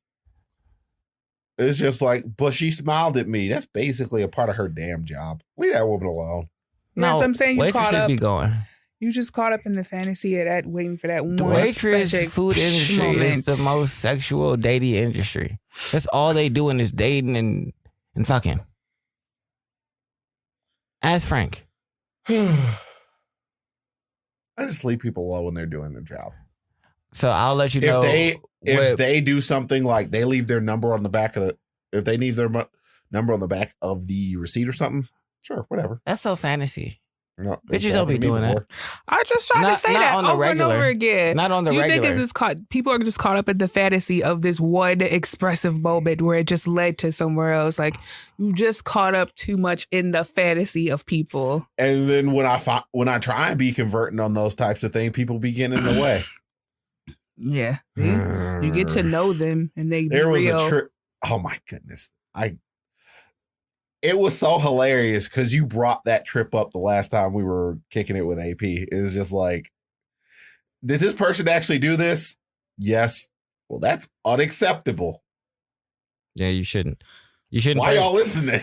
S2: It's just like, but she smiled at me. That's basically a part of her damn job. Leave that woman alone.
S3: No, that's what I'm saying. You caught up.
S1: Be going.
S3: You just caught up in the fantasy of that, waiting for that one.
S1: The waitress food industry is the most sexual dating industry. That's all they doing is dating and fucking. Ask Frank.
S2: I just leave people low when they're doing their job.
S1: So I'll let you know.
S2: If they do something like they leave their number on the back of if they leave their number on the back of the receipt or something, sure, whatever.
S1: That's so fantasy.
S2: No,
S1: bitches don't be doing that.
S3: I just trying to say that over and over again.
S1: Not on the regular.
S3: You think people are just caught up in the fantasy of this one expressive moment where it just led to somewhere else. Like you just caught up too much in the fantasy of people.
S2: And then when I try and be converting on those types of things, people be getting in the way.
S3: Yeah. You get to know them and
S2: there was a trip. Oh my goodness. It was so hilarious because you brought that trip up the last time we were kicking it with AP. It was just like, Did this person actually do this? Yes. Well, that's unacceptable.
S1: Yeah, you shouldn't. You shouldn't.
S2: Why y'all listening?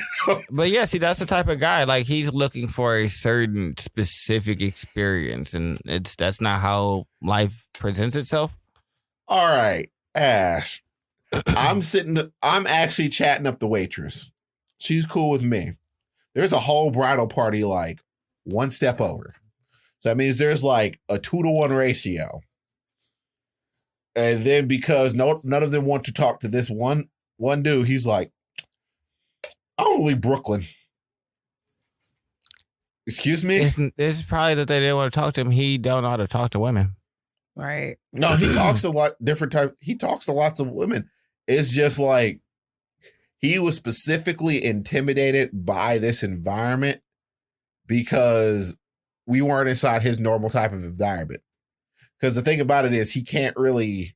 S1: But yeah, see, that's the type of guy. Like, he's looking for a certain specific experience, and that's not how life presents itself.
S2: All right, Ash. I'm actually chatting up the waitress. She's cool with me. There's a whole bridal party like one step over. So that means there's like a 2-to-1 ratio. And then because none of them want to talk to this one dude, he's like, I don't leave Brooklyn. Excuse me?
S1: It's probably that they didn't want to talk to him. He don't know how to talk to women.
S3: Right.
S2: No, he talks to he talks to lots of women. It's just like he was specifically intimidated by this environment because we weren't inside his normal type of environment. Because the thing about it is he can't really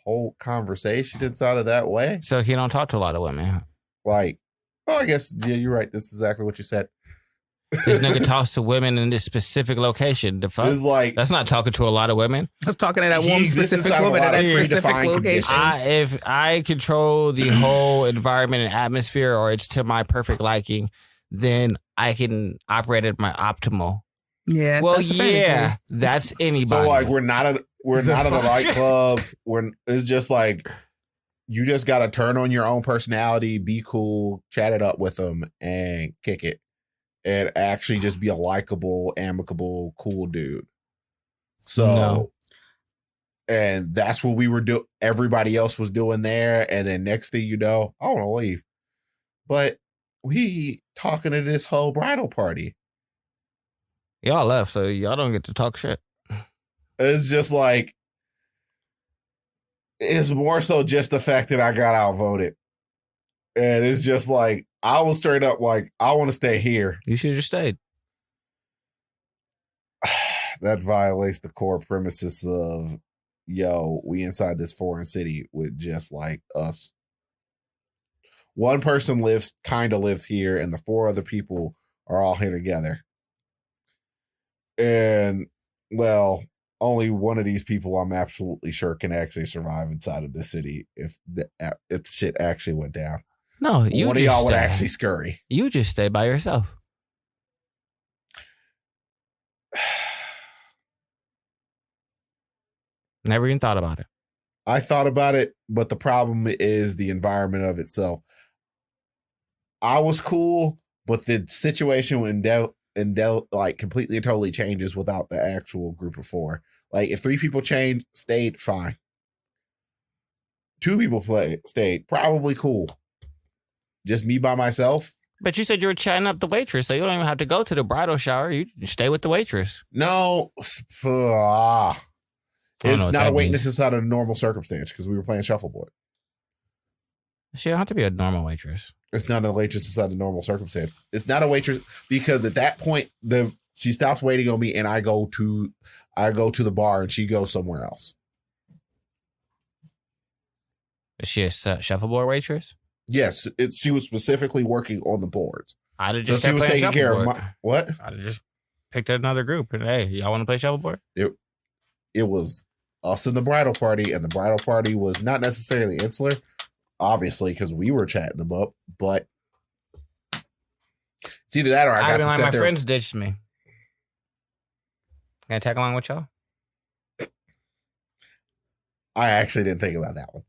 S2: hold conversation inside of that way.
S1: So he don't talk to a lot of women.
S2: Like, oh, I guess, yeah, you're right. This is exactly what you said.
S1: This nigga talks to women in this specific location. The fuck?
S2: It's like,
S1: that's not talking to a lot of women.
S3: That's talking to that one specific woman at that specific location.
S1: If I control the whole environment and atmosphere, or it's to my perfect liking, then I can operate at my optimal.
S3: Yeah.
S1: Well, yeah, that's anybody.
S2: So like, we're not at a nightclub. It's just like, you just got to turn on your own personality, be cool, chat it up with them, and kick it. And actually just be a likable, amicable, cool dude. So, and that's what we were doing. Everybody else was doing there. And then next thing you know, I want to leave. But we talking to this whole bridal party.
S1: Y'all left, so y'all don't get to talk shit.
S2: It's just like, it's more so just the fact that I got outvoted. And it's just like, I was straight up like, I want to stay here.
S1: You should have stayed.
S2: That violates the core premises of, yo, we inside this foreign city with just like us. One person kind of lives here, and the 4 other people are all here together. And, well, only one of these people I'm absolutely sure can actually survive inside of this city if shit actually went down.
S1: No, you
S2: one of y'all would actually scurry.
S1: You just stay by yourself. Never even thought about it.
S2: I thought about it, but the problem is the environment of itself. I was cool, but the situation like completely and totally changes without the actual group of 4. Like if 3 people stayed, fine. 2 people stayed, probably cool. Just me by myself.
S1: But you said you were chatting up the waitress, so you don't even have to go to the bridal shower. You stay with the waitress.
S2: No. It's not a waitress inside of a normal circumstance because we were playing shuffleboard.
S1: She don't have to be a normal waitress.
S2: It's not a waitress inside a normal circumstance. It's not a waitress because at that point she stops waiting on me and I go to the bar and she goes somewhere else.
S1: Is she a shuffleboard waitress?
S2: Yes, she was specifically working on the boards.
S1: I'd have just
S2: she was taking care of what?
S1: I'd have just picked another group and hey, y'all want to play shuffleboard?
S2: It was us in the bridal party, and the bridal party was not necessarily insular, obviously, because we were chatting them up. But it's either that or I got to sit
S1: my
S2: there.
S1: Friends ditched me. Can I tag along with y'all?
S2: I actually didn't think about that one.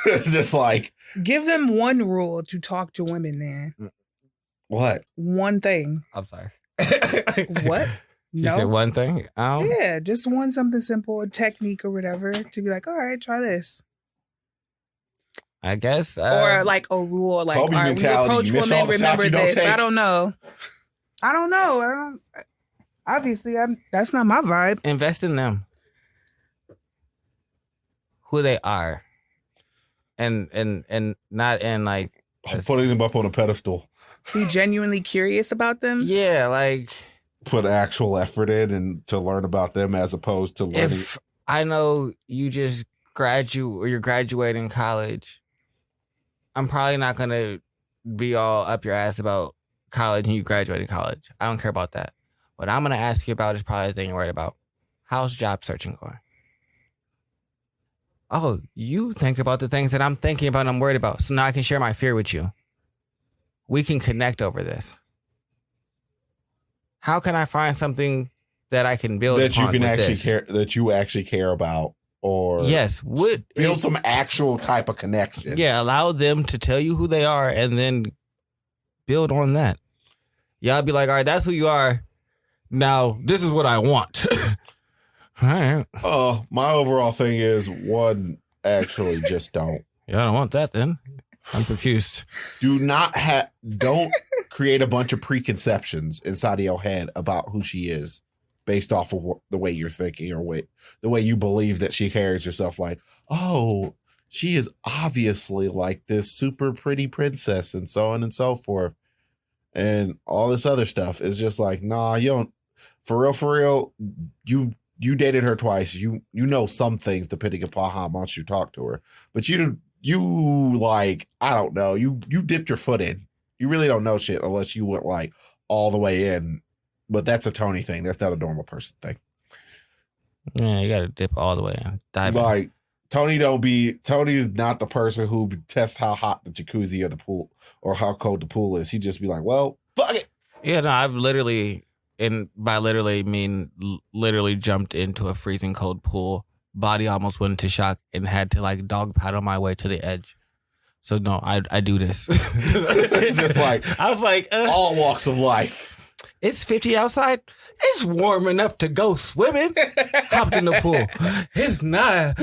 S2: It's just like,
S3: give them one rule to talk to women, man.
S2: What?
S3: One thing.
S1: I'm sorry.
S3: What?
S1: She said one thing?
S3: Yeah, just something simple, a technique or whatever, to be like, all right, try this.
S1: I guess.
S3: Or like a rule, like, all right, we approach women, remember this. I don't know. Obviously, that's not my vibe.
S1: Invest in them. Who they are. And not in like
S2: putting them up on a pedestal.
S3: Be genuinely curious about them.
S1: Yeah, like
S2: put actual effort in and to learn about them as opposed to learning.
S1: If I know you just you're graduating college, I'm probably not gonna be all up your ass about college and you graduating college. I don't care about that. What I'm gonna ask you about is probably the thing you're worried about. how's job searching going? Oh, you think about the things that I'm thinking about and I'm worried about. So now I can share my fear with you. We can connect over this. How can I find something that I can build
S2: that you can actually
S1: this?
S2: care, that you actually care about, or
S1: yes,
S2: build some actual type of connection.
S1: Yeah, allow them to tell you who they are and then build on that. Y'all be like, all right, that's who you are. Now, this is what I want. All right.
S2: My overall thing is, one, actually just don't.
S1: Yeah, I don't want that then. I'm confused.
S2: Don't create a bunch of preconceptions inside of your head about who she is based off of the way you're thinking or the way you believe that she carries herself. Like, oh, she is obviously like this super pretty princess and so on and so forth. And all this other stuff is just like, nah, you don't. For real, you dated her twice. You know some things depending upon how much you talk to her. But you like, I don't know. You dipped your foot in. You really don't know shit unless you went like all the way in. But that's a Tony thing. That's not a normal person thing.
S1: Yeah, you gotta dip all the way in. Dive
S2: like in. Tony is not the person who tests how hot the jacuzzi or the pool or how cold the pool is. He just be like, well, fuck it.
S1: Yeah, no, I've literally, and by literally mean literally jumped into a freezing cold pool. Body almost went into shock and had to like dog paddle my way to the edge. So no, I do this.
S2: It's just like,
S1: I was like,
S2: all walks of life.
S1: It's 50 outside. It's warm enough to go swimming. Hopped in the pool. It's not.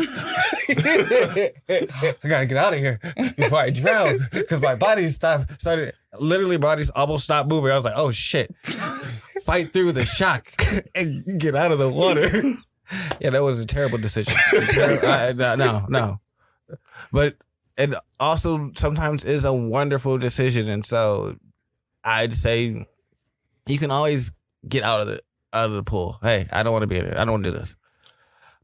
S1: I gotta get out of here before I drown because my body started. Literally, bodies almost stopped moving. I was like, oh shit. Fight through the shock and get out of the water. Yeah, that was a terrible decision. No. But it also sometimes is a wonderful decision. And so I'd say you can always get out of the pool. Hey, I don't want to be in it. I don't want to do this.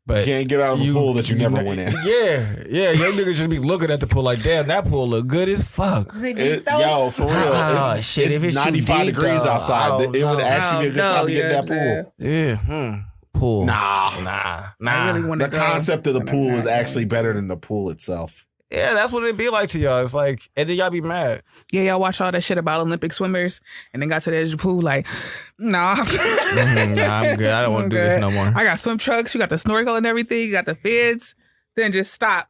S1: But
S2: you can't get out of the pool that you never went in.
S1: Yeah. Young niggas just be looking at the pool like, damn, that pool look good as fuck.
S2: Yo, for real.
S1: Shit, if it's
S2: 95 degrees outside. It would actually be a good time to get in that pool.
S1: Yeah. Pool.
S2: Nah.
S3: I really want to
S2: The concept of the pool is actually better than the pool itself.
S1: Yeah, that's what it'd be like to y'all. It's like, and then y'all be mad.
S3: Yeah, y'all watch all that shit about Olympic swimmers and then got to the edge of the pool like, nah.
S1: Nah, I'm good. I don't want to do this no more.
S3: I got swim trucks. You got the snorkel and everything. You got the fins. Then just stop.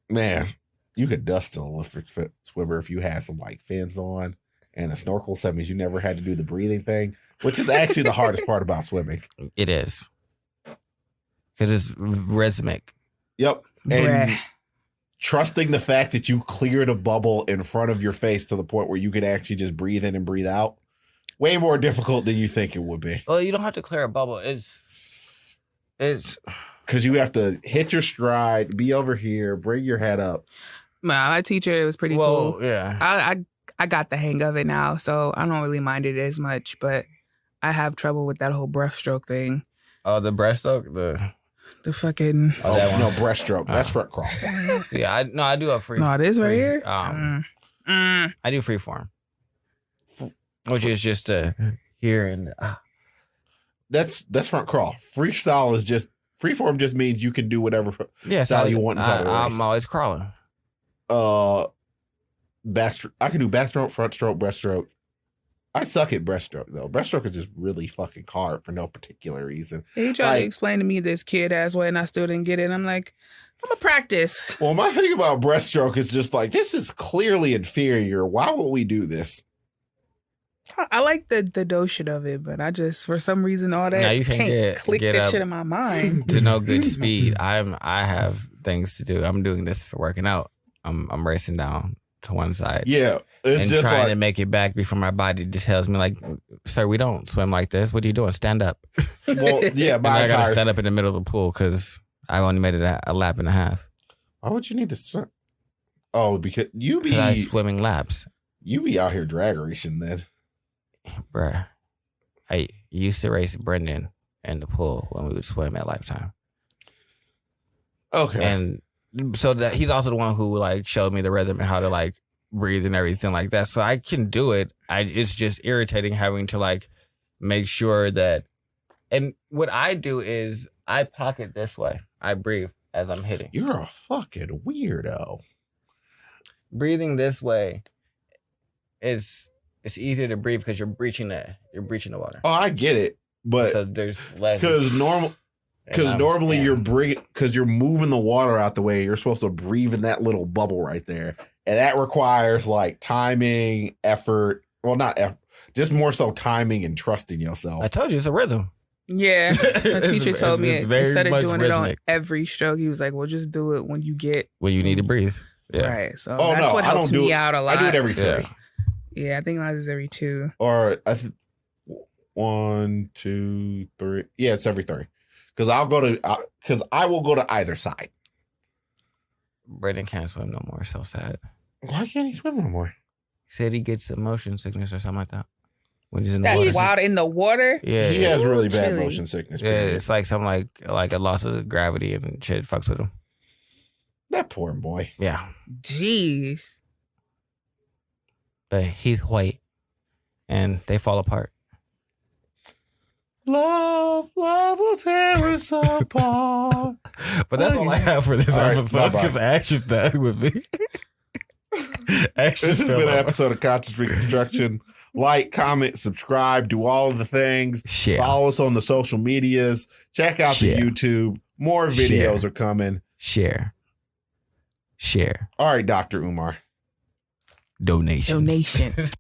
S2: Man, you could dust an Olympic swimmer if you had some like fins on and a snorkel. So that means you never had to do the breathing thing, which is actually the hardest part about swimming.
S1: It is. Because it's rhythmic.
S2: Yep. And trusting the fact that you cleared a bubble in front of your face to the point where you could actually just breathe in and breathe out. Way more difficult than you think it would be.
S1: Well, you don't have to clear a bubble. It's
S2: because you have to hit your stride, be over here, bring your head up.
S3: My teacher, it was pretty cool.
S1: Yeah.
S3: I got the hang of it now, so I don't really mind it as much, but I have trouble with that whole breaststroke thing.
S1: Oh, the breaststroke?
S3: The fucking...
S2: no, breaststroke. That's front crawl.
S1: See, I do a free...
S3: No, it is right here?
S1: I do freeform. Which is just here and...
S2: That's front crawl. Freestyle is just... Freeform just means you can do whatever style you want inside a race.
S1: I'm always crawling.
S2: Backstroke. I can do backstroke, front stroke, breaststroke. I suck at breaststroke though. Breaststroke is just really fucking hard for no particular reason.
S3: He tried to explain to me this kid ass way, and I still didn't get it. I'm like, I'm gonna practice.
S2: Well, my thing about breaststroke is just like, this is clearly inferior. Why would we do this?
S3: I like the notion of it, but I just, for some reason, all that
S1: you
S3: can't click that shit in my mind.
S1: To no good speed. I have things to do. I'm doing this for working out. I'm racing down to one side.
S2: Yeah. It's
S1: and
S2: just
S1: trying to make it back before my body just tells me like, sir, we don't swim like this. What are you doing? Stand up.
S2: Well, yeah,
S1: I got to stand up in the middle of the pool because I only made it a lap and a half.
S2: Why would you need to start? Oh, because you be
S1: swimming laps.
S2: You be out here drag racing then.
S1: Bruh. I used to race Brendan in the pool when we would swim at Lifetime.
S2: Okay.
S1: And so that he's also the one who like showed me the rhythm and how to like breathe and everything like that. So I can do it. It's just irritating having to like make sure that. And what I do is I pocket this way. I breathe as I'm hitting.
S2: You're a fucking weirdo.
S1: Breathing this way it's easier to breathe because you're breaching the water.
S2: Oh, I get it, but
S1: so there's less
S2: because normally you're moving the water out the way. You're supposed to breathe in that little bubble right there, and that requires like timing, effort. Well, not effort, just more so timing and trusting yourself.
S1: I told you it's a rhythm.
S3: Yeah, my teacher told me instead of doing it on every stroke, he was like, "Well, just do it when you
S1: need to breathe." Yeah.
S3: Right. So that's what helps me out a lot.
S2: I do it every 3.
S3: Yeah, I think mine is every 2.
S2: Or 1, 2, 3. Yeah, it's every 3. Because I will go to either side.
S1: Brandon can't swim no more. So sad.
S2: Why can't he swim no more?
S1: He said he gets motion sickness or something like that when he's in
S3: the water. That's wild in the water.
S1: Yeah,
S2: he has really bad motion sickness.
S1: Yeah, it's like something like a loss of gravity and shit fucks with him.
S2: That poor boy.
S1: Yeah.
S3: Jeez.
S1: But he's white, and they fall apart.
S2: Love will tear us apart.
S1: But that's all I have for this episode because Ash's done with me.
S2: This has been an episode of Conscious Reconstruction. Like, comment, subscribe, do all of the things.
S1: Share.
S2: Follow us on the social medias. Check out the YouTube. More videos are coming.
S1: Share.
S2: All right, Dr. Umar.
S1: Donations.